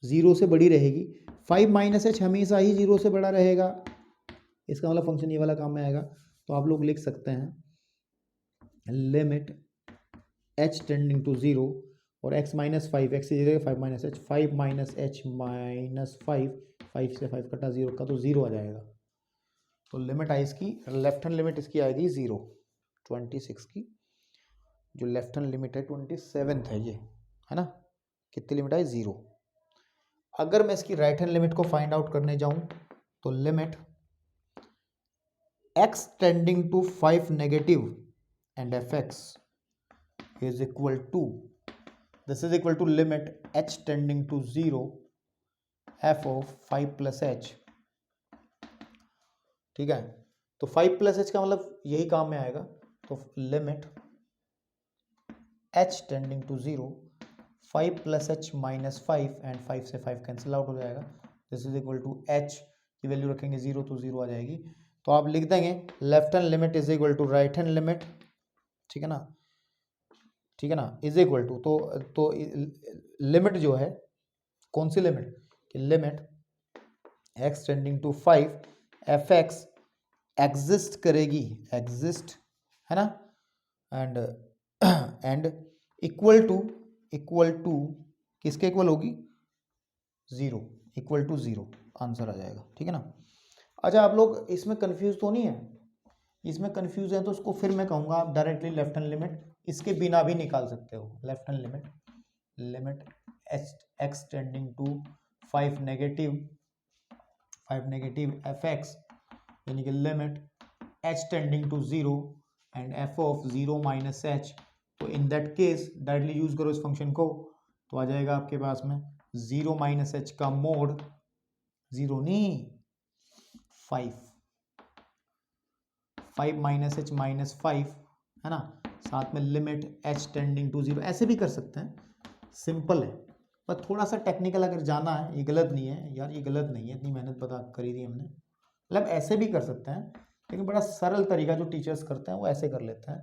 0 से बड़ी रहेगी। 5 माइनस एच हमेशा ही 0 से बड़ा रहेगा, इसका मतलब फंक्शन ये वाला काम में आएगा। तो आप लोग लिख सकते हैं लिमिट h टेंडिंग टू 0 और x -5, x की जगह 5 minus H, 5 minus H minus 5 से 5 कटा 0 का तो 0 आ जाएगा। तो लिमिट आई इसकी, लेफ्ट हैंड लिमिट इसकी आएगी 0। 26 की जो लेफ्ट हैंड लिमिट है 27th है ये, है ना। कितनी लिमिट आई? 0। अगर मैं इसकी राइट हैंड लिमिट को फाइंड आउट करने जाऊं तो limit x tending to 5 negative and fx is equal to, this is equal to limit h tending to 0 f of 5 plus h। ठीक है, तो 5 plus h का मतलब यही काम में आएगा। तो limit h tending to 0, 5 plus h minus 5 and 5 से 5 कैंसिल आउट हो जाएगा। This is equal to h की वैल्यू रखेंगे 0 तो 0 आ जाएगी। तो आप लिख देंगे left hand limit is equal to right hand limit, ठीक है ना, ठीक है ना, इज इक्वल टू, तो लिमिट जो है, कौन सी लिमिट? कि limit x tending to 5 fx exist करेगी, एग्जिस्ट, है ना, एंड इक्वल टू किसके इक्वल होगी? 0, इक्वल टू 0 आंसर आ जाएगा, ठीक है ना। अच्छा, आप लोग इसमें कंफ्यूज तो नहीं है? इसमें कंफ्यूज है तो उसको फिर मैं कहूँगा आप डायरेक्टली लेफ्ट हैंड लिमिट इसके बिना भी निकाल सकते हो। Left hand limit x tending to 5 negative fx, यानी कि limit h tending to 0 and f of 0 minus h। तो in that case directly use करो इस फंक्शन को, तो आ जाएगा आपके पास में 0 माइनस h का मोड 0 नहीं, 5 माइनस एच माइनस 5 है ना, साथ में लिमिट h टेंडिंग टू 0, ऐसे भी कर सकते हैं, सिंपल है। पर थोड़ा सा टेक्निकल अगर जाना है, ये गलत नहीं है यार, ये गलत नहीं है, इतनी मेहनत पता करी थी हमने, मतलब ऐसे भी कर सकते हैं, लेकिन बड़ा सरल तरीका जो टीचर्स करते हैं वो ऐसे कर लेते हैं,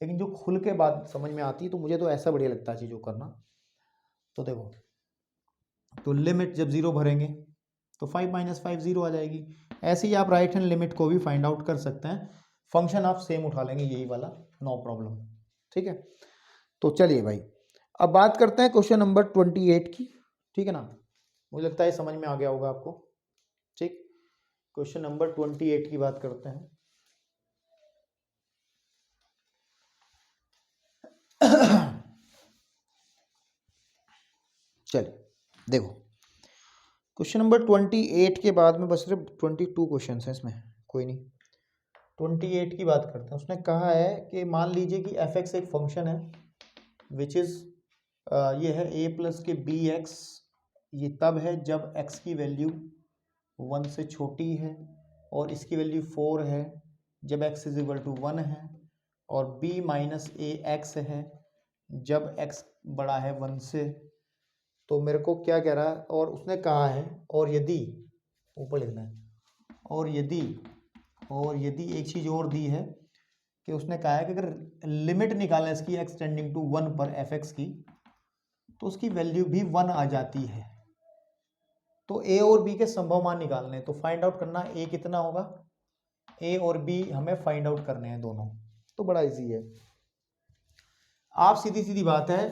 लेकिन जो खुल के बात समझ में आती है तो मुझे तो ऐसा बढ़िया लगता है चीज़ों करना। तो देखो, तो लिमिट जब 0 भरेंगे तो 5 माइनस 5 0 आ जाएगी। ऐसे ही आप राइट हैंड लिमिट को भी फाइंड आउट कर सकते हैं, फंक्शन आप सेम उठा लेंगे यही वाला, नो प्रॉब्लम। ठीक है, तो चलिए भाई अब बात करते हैं क्वेश्चन नंबर 28 की। ठीक है ना, मुझे लगता है समझ में आ गया होगा आपको। ठीक, क्वेश्चन नंबर 28 की बात करते हैं। चलिए देखो, क्वेश्चन नंबर 28 के बाद में बस सिर्फ 22 क्वेश्चन हैं इसमें, कोई नहीं, 28 की बात करते हैं। उसने कहा है कि मान लीजिए कि एफ एक्स एक फंक्शन है विच इज़ ये है a प्लस के बी एक्स, ये तब है जब x की वैल्यू 1 से छोटी है और इसकी वैल्यू 4 है, जब x इज इक्वल टू 1 है, और b माइनस ए एक्स है जब x बड़ा है 1 से। तो मेरे को क्या कह रहा है, और उसने कहा है और यदि, ऊपर लिखना है, और यदि एक चीज़ और दी है कि उसने कहा है कि अगर लिमिट निकालें इसकी x टेंडिंग टू 1 पर एफ एक्स की, तो उसकी वैल्यू भी 1 आ जाती है। तो a और b के संभव मान निकालने, तो फाइंड आउट करना a कितना होगा, a और b हमें फाइंड आउट करने हैं दोनों, तो बड़ा इजी है। आप सीधी सीधी बात है,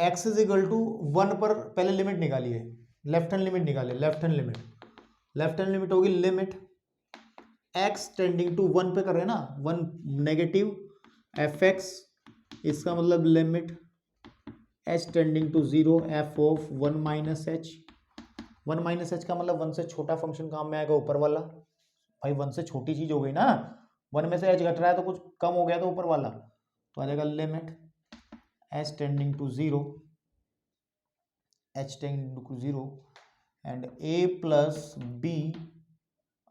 x इज इक्वल टू 1 पर पहले लिमिट निकालिए, लेफ्ट हैंड लिमिट निकालिए, लेफ्ट हैंड लिमिट होगी लिमिट x टेंडिंग टू 1 पे कर रहे हैं ना, 1 नेगेटिव एफ एक्स, इसका मतलब limit h tending to 0 f of 1 minus H. 1 minus H का मतलब 1 से छोटा फंक्शन काम में आएगा, ऊपर वाला। भाई 1 से छोटी चीज हो गई ना, 1 में से h घट रहा है तो कुछ कम हो गया तो ऊपर वाला, तो आ जाएगा limit h tending to 0 and a plus b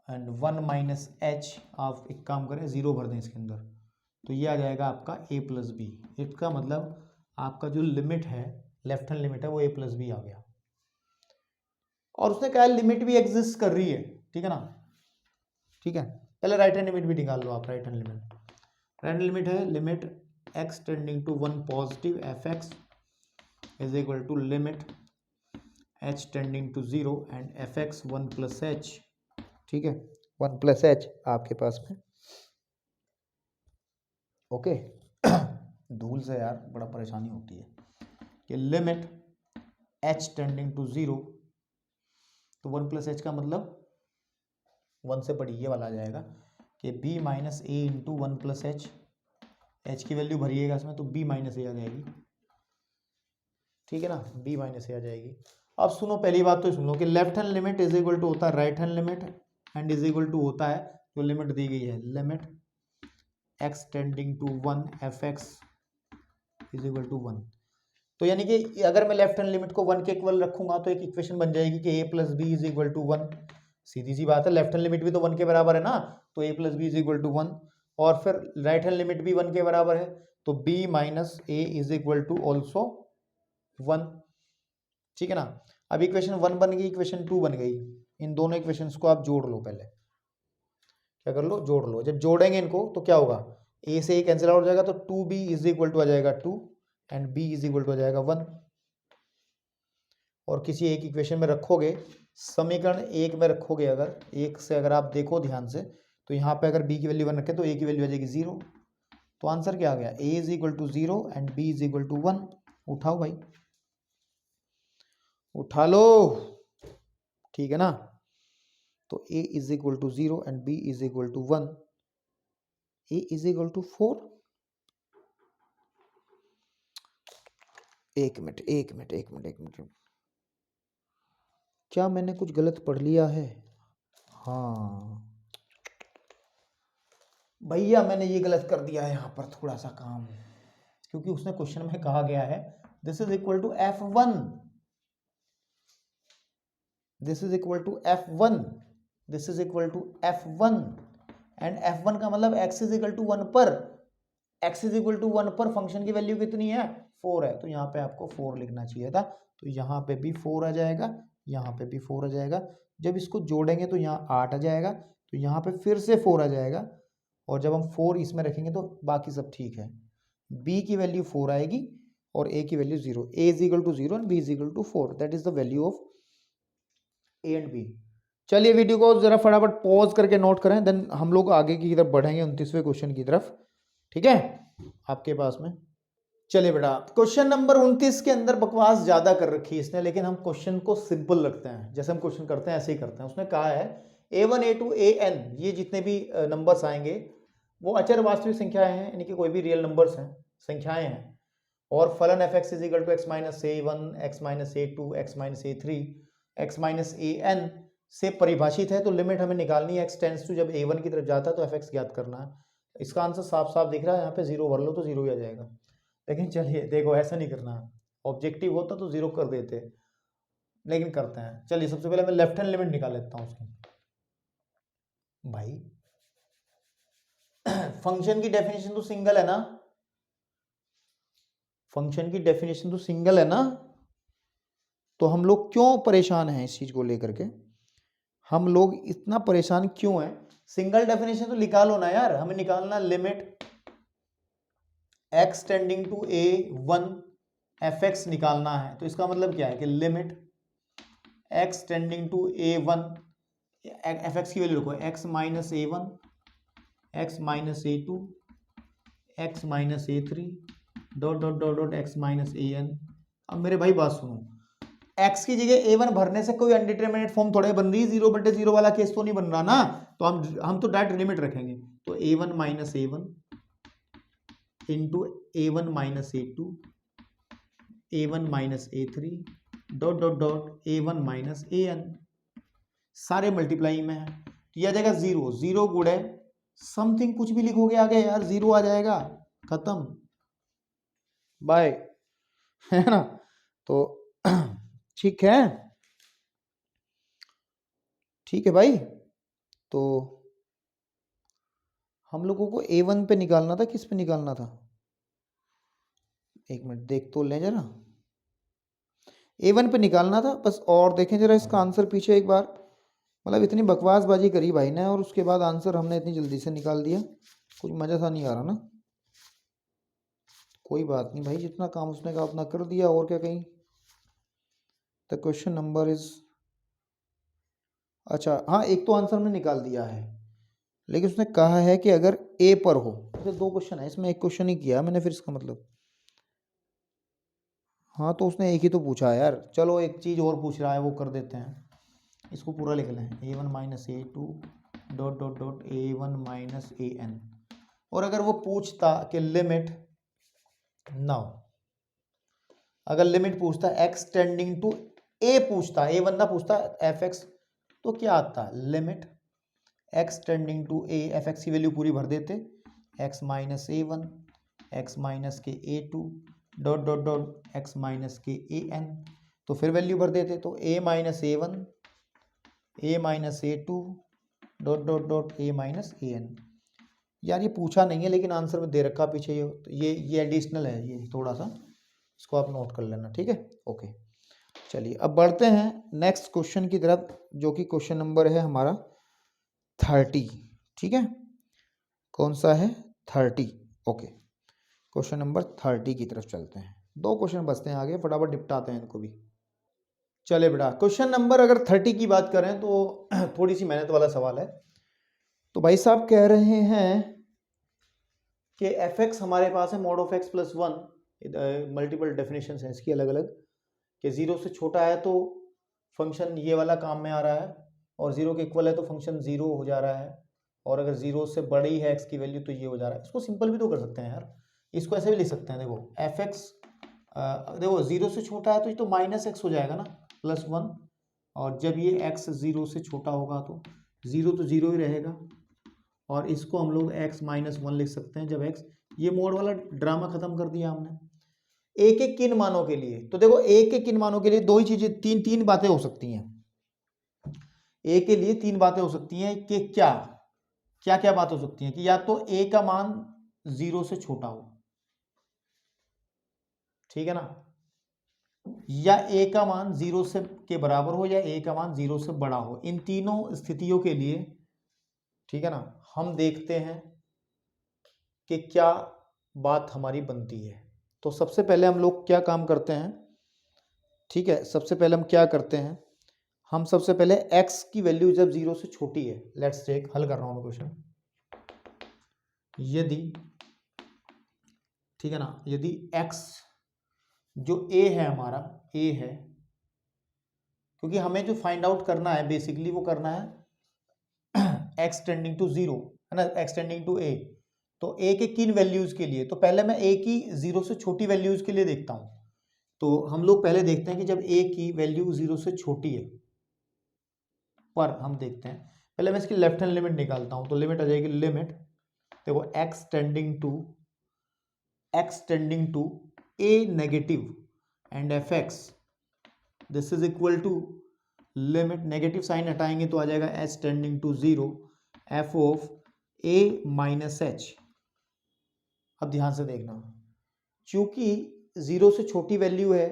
and 1 minus H. आप एक काम करें, 0 भर दें इसके अंदर, तो ये आ जाएगा आपका a प्लस बी। इसका मतलब आपका जो लिमिट है, लेफ्ट हैंड लिमिट है, वो a प्लस बी आ गया। और उसने कहा लिमिट भी एग्जिस्ट कर रही है, ठीक है ना। ठीक है, पहले राइट हैंड लिमिट भी निकाल लो आप। राइट हैंड लिमिट है limit x tending to 1 positive F X is equal to limit h tending to 0 and F X 1 plus H. ठीक है, 1 प्लस एच आपके पास में, ओके। धूल से यार बड़ा परेशानी होती है कि लिमिट h टेंडिंग टू 0, तो 1 प्लस एच का मतलब 1 से बड़ी, ये वाला आ जाएगा कि b माइनस ए इंटू 1 प्लस एच। एच की वैल्यू भरिएगा इसमें तो b माइनस ए आ जाएगी, ठीक है ना, b माइनस ए आ जाएगी। अब सुनो, पहली बात तो सुनो कि left hand limit is equal to होता है right hand limit, and is equal to होता है जो लिमिट दी गई है, limit x tending to 1 F X is equal to 1। तो यानी कि अगर मैं लेफ्ट हैंड लिमिट को 1 के इक्वल रखूंगा तो एक इक्वेशन बन जाएगी कि a plus B is equal to 1। सीधी सी बात है, लेफ्ट हैंड लिमिट भी तो 1 के बराबर है ना, तो a plus B is equal to 1, और फिर राइट हैंड लिमिट भी 1 के बराबर है, तो b minus A is equal to also 1। ठीक है ना। अब इक्वेशन 1 बन गई, इक्वेशन 2 बन गई, इन दोनों इक्वेशंस को आप जोड़ लो। पहले क्या कर लो, जोड़ लो। जब जोड़ेंगे इनको तो क्या होगा, a से a कैंसिल आउट हो जाएगा, तो 2b इज इक्वल टू आ जाएगा 2 and b is equal to आ जाएगा 1। और किसी एक इक्वेशन में रखोगे, समीकरण एक में रखोगे, अगर एक से अगर आप देखो ध्यान से, तो यहाँ पे अगर b की वैल्यू 1 रखे तो a की वैल्यू आ जाएगी 0। तो आंसर क्या आ गया, a is equal to 0 and b is equal to 1। उठाओ भाई, उठा लो, ठीक है ना। तो a is equal to 0 and b is equal to 1, a is equal to 4। एक मिनट, क्या मैंने कुछ गलत पढ़ लिया है? हाँ भैया, मैंने ये गलत कर दिया है यहाँ पर थोड़ा सा काम, क्योंकि उसने क्वेश्चन में कहा गया है this is equal to F1। This is equal to F1, this is equal to F1 and F1 का मतलब x इज इक्वल टू 1 पर, x इज इक्वल टू 1 पर फंक्शन की वैल्यू कितनी है 4 है, तो यहाँ पे आपको 4 लिखना चाहिए था, तो यहाँ पे भी 4 आ जाएगा, यहाँ पे भी 4 आ जाएगा, जब इसको जोड़ेंगे तो यहाँ 8 आ जाएगा, तो यहाँ पे फिर से 4 आ जाएगा, और जब हम 4 इसमें रखेंगे तो बाकी सब ठीक है, b की वैल्यू 4 आएगी और a की value 0, a is equal to 0 and b is equal to 4, that is the value of a and b। चलिए वीडियो को जरा फटाफट पॉज करके नोट करें, देन हम लोग आगे की तरफ बढ़ेंगे 29वें क्वेश्चन की तरफ, ठीक है आपके पास में। चलिए बेटा, क्वेश्चन नंबर 29 के अंदर बकवास ज्यादा कर रखी है इसने, लेकिन हम क्वेश्चन को सिंपल रखते हैं, जैसे हम क्वेश्चन करते हैं ऐसे ही करते हैं। उसने कहा है a1 a2 an, ये जितने भी नंबर्स आएंगे वो अचर वास्तविक संख्याएं हैं, यानी कि कोई भी रियल नंबर्स हैं, संख्याएं हैं, और फलन f(x) is equal to x minus a1 x minus a2 x minus a3 x minus an से परिभाषित है, तो लिमिट हमें निकालनी है, x टेंड्स टू जब a1 की तरफ जाता है तो fx ज्ञात करना है। इसका आंसर साफ साफ दिख रहा है, यहाँ पे 0 भर लो तो 0 ही आ जाएगा, लेकिन चलिए देखो ऐसा नहीं करना, ऑब्जेक्टिव होता तो 0 कर देते, लेकिन करते हैं। चलिए सबसे पहले मैं लेफ्ट हैंड लिमिट निकाल लेता हूँ उसकी। भाई फंक्शन की डेफिनेशन तो सिंगल है ना, फंक्शन की डेफिनेशन तो सिंगल है ना, तो हम लोग क्यों परेशान हैं इस चीज को लेकर के, हम लोग इतना परेशान क्यों हैं? सिंगल डेफिनेशन तो निकालो ना यार, हमें निकालना limit x tending to a1 fx निकालना है, तो इसका मतलब क्या है कि limit x tending to a1 fx की वैल्यू रखो x minus a1 x minus a2 x minus a3 dot dot dot डॉट x माइनस an। अब मेरे भाई बात सुनो, x की जगह a1 भरने से कोई अनडिटरमिनेट फॉर्म थोड़े बन रही है, 0/0 वाला केस तो नहीं बन रहा ना, तो हम तो डायरेक्ट लिमिट रखेंगे, तो a1 minus a1 into a1 minus a2 a1 minus a3 dot dot डॉट a1 माइनस an, सारे मल्टीप्लाई में है, तो यह आ जाएगा 0, 0 गुणे समथिंग कुछ भी लिखोगे आगे यार 0 आ जाएगा, खत्म बाय, है ना। तो ठीक है, ठीक है भाई, तो हम लोगों को a1 पे निकालना था, किस पे निकालना था, एक मिनट देख तो लें जरा, a1 पे निकालना था बस, और देखें जरा इसका आंसर पीछे एक बार, मतलब इतनी बकवासबाजी करी भाई ने और उसके बाद आंसर हमने इतनी जल्दी से निकाल दिया, कुछ मजा सा नहीं आ रहा ना, कोई बात नहीं भाई, जितना काम उसने कहा उतना कर दिया, और क्या कहीं। द क्वेश्चन नंबर इज, अच्छा हाँ एक तो आंसर हमने निकाल दिया है, लेकिन उसने कहा है कि अगर ए पर हो, तो 2 क्वेश्चन है इसमें, एक क्वेश्चन ही किया मैंने, फिर इसका मतलब हाँ तो उसने एक ही तो पूछा है यार, चलो एक चीज़ और पूछ रहा है वो कर देते हैं, इसको पूरा लिख लें, a1 minus a2 dot dot डॉट a1 माइनस an, और अगर वो पूछता कि लिमिट, नाउ अगर लिमिट पूछता x टेंडिंग टू a पूछता, a1 ना पूछता fx, तो क्या आता, limit x tending to a, fx की वैल्यू पूरी भर देते, x minus a1 x minus के a2 डॉट डॉट डॉट x माइनस के an, तो फिर वैल्यू भर देते, तो a minus a1 a minus a2 dot dot dot a minus an। यार ये पूछा नहीं है लेकिन आंसर में दे रखा पीछे, ये एडिशनल है, ये थोड़ा सा इसको आप नोट कर लेना, ठीक है ओके। चलिए अब बढ़ते हैं नेक्स्ट क्वेश्चन की तरफ, जो कि क्वेश्चन नंबर है हमारा 30, ठीक है, कौन सा है 30, ओके, क्वेश्चन नंबर 30 की तरफ चलते हैं, 2 क्वेश्चन बचते हैं आगे, फटाफट निपटाते हैं इनको भी। चले बेटा, क्वेश्चन नंबर अगर 30 की बात करें तो थोड़ी सी मेहनत वाला सवाल है। तो भाई साहब कह रहे हैं कि fx हमारे पास है mod of x plus 1, multiple definition है इसकी अलग अलग, कि 0 से छोटा है तो फंक्शन ये वाला काम में आ रहा है, और 0 के इक्वल है तो फंक्शन 0 हो जा रहा है, और अगर 0 से बड़ी है x की वैल्यू तो ये हो जा रहा है। इसको सिंपल भी तो कर सकते हैं यार, इसको ऐसे भी लिख सकते हैं, देखो fx देखो 0 से छोटा है तो ये तो माइनस x हो जाएगा ना, प्लस 1, और जब ये x 0 से छोटा होगा तो 0 तो 0 ही रहेगा, और इसको हम लोग x माइनस 1 लिख सकते हैं, जब x, ये मोड वाला ड्रामा खत्म कर दिया हमने। एक एक किन मानों के लिए, तो देखो एक एक किन मानों के लिए 2 ही चीजें, तीन बातें हो सकती हैं, ए के लिए तीन बातें हो सकती हैं कि क्या क्या क्या बात हो सकती है कि या तो ए का मान 0 से छोटा हो, ठीक है ना, या ए का मान 0 से के बराबर हो, या ए का मान 0 से बड़ा हो। इन तीनों स्थितियों के लिए, ठीक है ना, हम देखते हैं कि क्या बात हमारी बनती है। तो सबसे पहले हम लोग क्या काम करते हैं, ठीक है, सबसे पहले हम क्या करते हैं, हम सबसे पहले x की वैल्यू जब 0 से छोटी है, लेट्स टेक, हल कर रहा हूं मैं क्वेश्चन, यदि, ठीक है ना, यदि x जो a है हमारा, a है, क्योंकि हमें जो फाइंड आउट करना है बेसिकली वो करना है x टेंडिंग टू 0, है ना, x टेंडिंग टू a। तो a के किन वैल्यूज के लिए, तो पहले मैं a की 0 से छोटी वैल्यूज के लिए देखता हूं। तो हम लोग पहले देखते हैं कि जब a की वैल्यू 0 से छोटी है, पर हम देखते हैं, पहले मैं इसकी लेफ्ट हैंड लिमिट निकालता हूं। तो लिमिट आ जाएगी, लिमिट देखो x tending to a negative and fx, this is equal to limit, negative sign हटाएंगे तो आ जाएगा h tending to 0 f of a minus h। अब ध्यान से देखना, चूंकि 0 से छोटी वैल्यू है,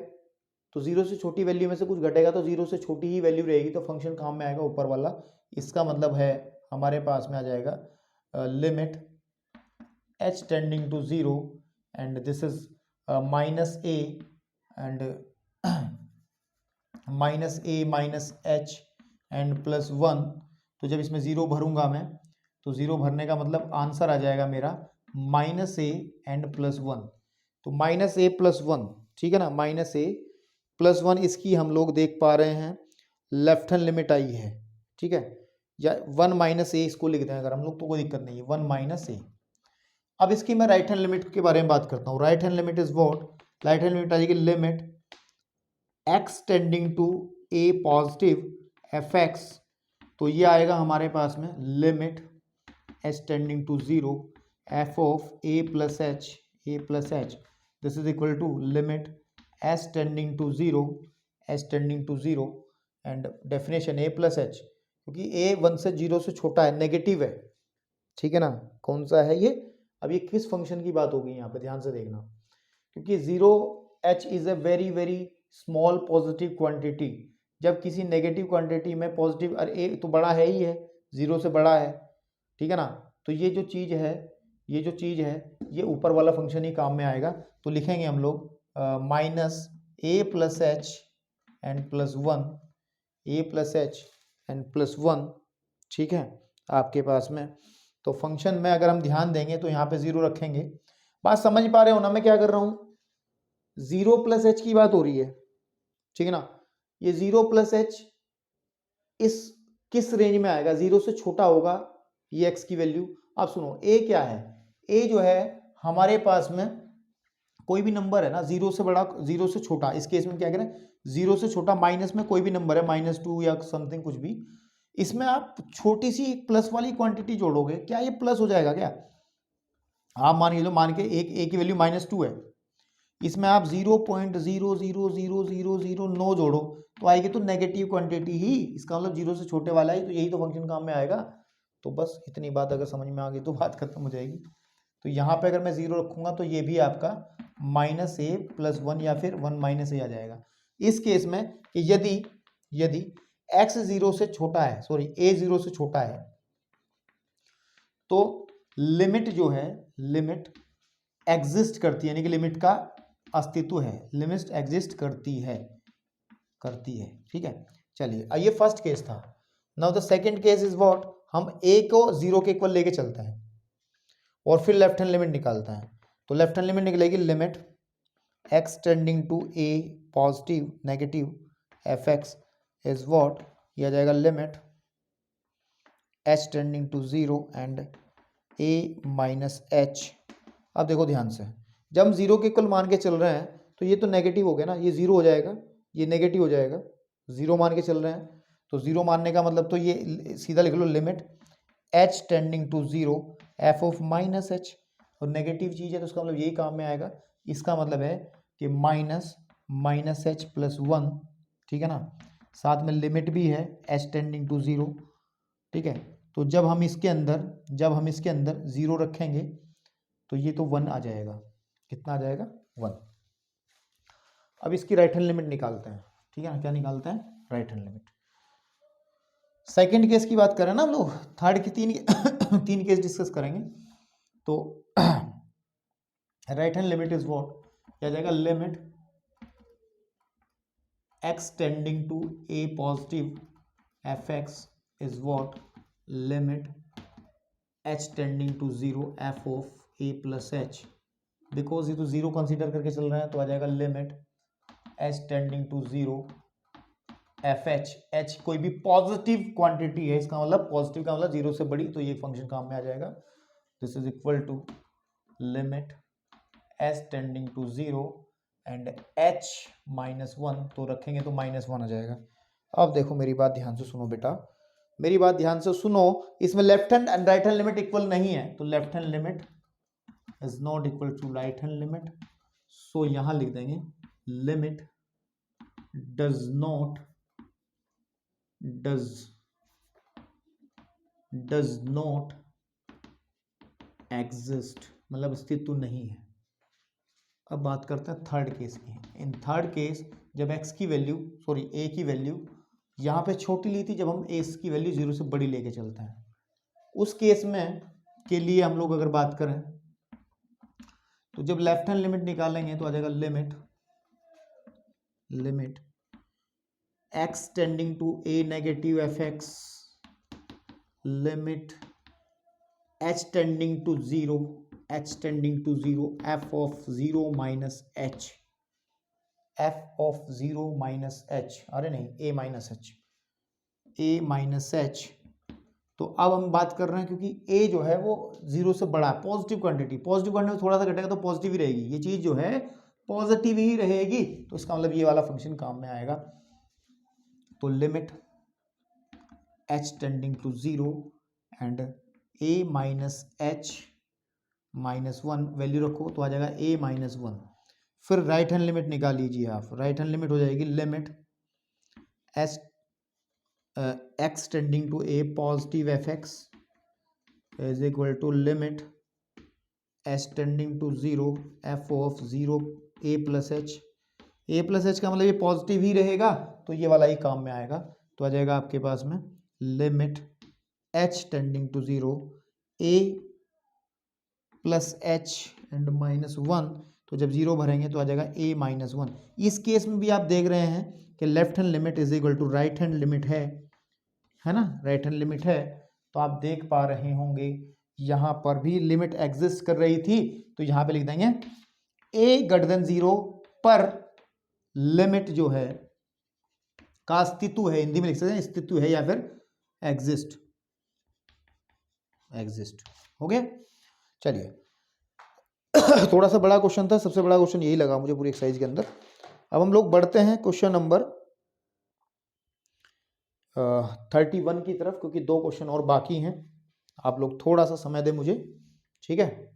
तो 0 से छोटी वैल्यू में से कुछ घटेगा तो 0 से छोटी ही वैल्यू रहेगी, तो फंक्शन काम में आएगा ऊपर वाला। इसका मतलब है हमारे पास में आ जाएगा limit h tending to 0 and this is minus a and minus a minus h and plus 1। तो जब इसमें 0 भरूंगा मैं, तो 0 भरने का मतलब आंसर आ जाएगा मेरा माइनस a एंड प्लस 1। तो माइनस a प्लस 1, ठीक है ना, माइनस a प्लस 1, इसकी हम लोग देख पा रहे हैं लेफ्ट हैंड लिमिट आई है, ठीक है, या 1 माइनस ए इसको लिखते हैं अगर हम लोग, तो कोई दिक्कत नहीं है, 1 माइनस ए। अब इसकी मैं राइट हैंड लिमिट के बारे में बात करता हूँ। Right hand limit is what, right hand limit आ जाएगी limit x tending to a positive fx। तो ये आएगा हमारे पास में limit h tending to 0 f of a plus h, this is equal to limit s tending to 0 and definition a plus h, क्योंकि a 1 से 0 से छोटा है, नेगेटिव है, ठीक है ना, कौन सा है ये, अब ये किस फंक्शन की बात होगी यहाँ पे ध्यान से देखना, क्योंकि 0h is a very very small positive quantity. जब किसी नेगेटिव क्वांटिटी में पॉजिटिव, अरे ए तो बड़ा है ही है, 0 से बड़ा है, ठीक है ना, तो ये जो चीज़ है ये ऊपर वाला फंक्शन ही काम में आएगा। तो लिखेंगे हम लोग minus a plus H and plus 1, a plus H and plus 1, ठीक है, आपके पास में। तो फंक्शन में अगर हम ध्यान देंगे तो यहाँ पे 0 रखेंगे। बात समझ पा रहे हो ना मैं क्या कर रहा हूँ, 0 प्लस एच की बात हो रही है, ठीक है ना, ये 0 प्लस एच इस किस रेंज में आएगा, 0 से छोटा होगा ये x की वैल्यू। अब सुनो, a क्या है, a जो है हमारे पास में कोई भी नंबर है ना, 0 से बड़ा 0 से छोटा, इस केस में क्या करें, 0 से छोटा माइनस में कोई भी नंबर है, -2 या समथिंग कुछ भी, इसमें आप छोटी सी प्लस वाली क्वांटिटी जोड़ोगे, क्या ये प्लस हो जाएगा क्या, आप मान के एक a की वैल्यू -2 है, इसमें आप 0.0000009 जोड़ो तो आएगी तो नेगेटिव क्वांटिटी ही, इसका मतलब 0 से छोटे वाला ही, तो यही तो फंक्शन काम में आएगा। तो बस इतनी बात अगर समझ में आ गई तो बात खत्म हो जाएगी। तो यहाँ पे अगर मैं 0 रखूंगा तो ये भी आपका -a प्लस 1 या फिर 1 माइनस a आ जाएगा। इस केस में कि यदि x 0 से छोटा है, सॉरी a 0 से छोटा है, तो लिमिट जो है, लिमिट एग्जिस्ट करती है, यानी कि लिमिट का अस्तित्व है, लिमिट एग्जिस्ट करती है, ठीक है। चलिए, ये फर्स्ट केस था। Now the second case is what, हम a को 0 के इक्वल लेके चलते हैं और फिर लेफ्ट हैंड लिमिट निकालते हैं। तो लेफ्ट हैंड लिमिट निकलेगी limit x tending to a positive negative fx is what, ये आ जाएगा limit h tending to 0 and a minus h। अब देखो ध्यान से, जब हम 0 के इक्वल मान के चल रहे हैं तो ये तो नेगेटिव हो गया ना, ये 0 हो जाएगा, ये नेगेटिव हो जाएगा, 0 मान के चल रहे हैं तो 0 मानने का मतलब तो ये सीधा लिख लो limit h tending to 0 f of minus h, और नेगेटिव चीज़ है तो उसका मतलब यही काम में आएगा, इसका मतलब है कि माइनस h प्लस 1, ठीक है ना, साथ में लिमिट भी है h टेंडिंग टू 0, ठीक है। तो जब हम इसके अंदर 0 रखेंगे तो ये तो 1 आ जाएगा। कितना आ जाएगा? 1। अब इसकी राइट हैंड लिमिट निकालते हैं, ठीक है ना। क्या निकालते हैं? Right hand limit. Second case की बात करें ना हम लोग, थर्ड की तीन केस डिस्कस करेंगे। तो right hand limit is what, क्या जाएगा? Limit x tending to a positive fx is what, limit h tending to 0 f of a plus h। Because ये तो 0 कंसीडर करके चल रहे हैं, तो आ जाएगा limit h tending to 0 F H कोई भी पॉजिटिव क्वांटिटी है, इसका मतलब पॉजिटिव का मतलब 0 से बड़ी, तो ये फंक्शन काम में आ जाएगा। This is equal to limit S tending to 0 and h -1, तो रखेंगे तो -1 आ जाएगा। अब देखो मेरी बात ध्यान से सुनो बेटा, मेरी बात ध्यान से सुनो। इसमें left hand and right hand limit equal नहीं है, तो left hand limit is not equal to right hand limit. So यहां लिख देंगे लिमिट डज नॉट एग्जिस्ट, मतलब अस्तित्व नहीं है। अब बात करते हैं थर्ड केस की। इन थर्ड केस जब a की वैल्यू यहाँ पे छोटी ली थी, जब हम a की वैल्यू 0 से बड़ी लेके चलते हैं, उस केस में के लिए हम लोग अगर बात करें तो जब लेफ्ट हैंड लिमिट निकालेंगे तो आ जाएगा limit x tending to a negative fx, limit h tending to 0 f of 0 minus h, अरे नहीं a माइनस h। तो अब हम बात कर रहे हैं, क्योंकि a जो है वो 0 से बड़ा है, पॉजिटिव क्वांटिटी में थोड़ा सा घटेगा तो पॉजिटिव ही रहेगी, ये चीज जो है पॉजिटिव ही रहेगी, तो इसका मतलब ये वाला फंक्शन काम में आएगा। तो limit h tending to 0 and a minus h -1 value रखो तो आ जाएगा a -1। फिर राइट हैंड लिमिट निकाल लीजिए आप, राइट हैंड लिमिट हो जाएगी limit x tending to a positive fx is equal to limit h tending to 0 f of 0 a plus h का मतलब ये पॉजिटिव ही रहेगा, तो ये वाला ही काम में आएगा। तो आ जाएगा आपके पास में limit h tending to 0 a plus h and -1, तो जब 0 भरेंगे तो आ जाएगा a -1। इस केस में भी आप देख रहे हैं कि left hand limit is equal to right hand limit है ना, राइट हैंड लिमिट है। तो आप देख पा रहे होंगे यहाँ पर भी लिमिट एग्जिस्ट कर रही थी, तो यहाँ पे लिख देंगे a ग्रेटर देन 0 पर लिमिट जो है का अस्तित्व है, हिंदी में लिख सकते हैं अस्तित्व है या फिर एग्जिस्ट हो गया। चलिए थोड़ा सा बड़ा क्वेश्चन था, सबसे बड़ा क्वेश्चन यही लगा मुझे पूरी एक्सरसाइज के अंदर। अब हम लोग बढ़ते हैं क्वेश्चन नंबर 31 की तरफ, क्योंकि 2 क्वेश्चन और बाकी हैं। आप लोग थोड़ा सा समय दें मुझे, ठीक है।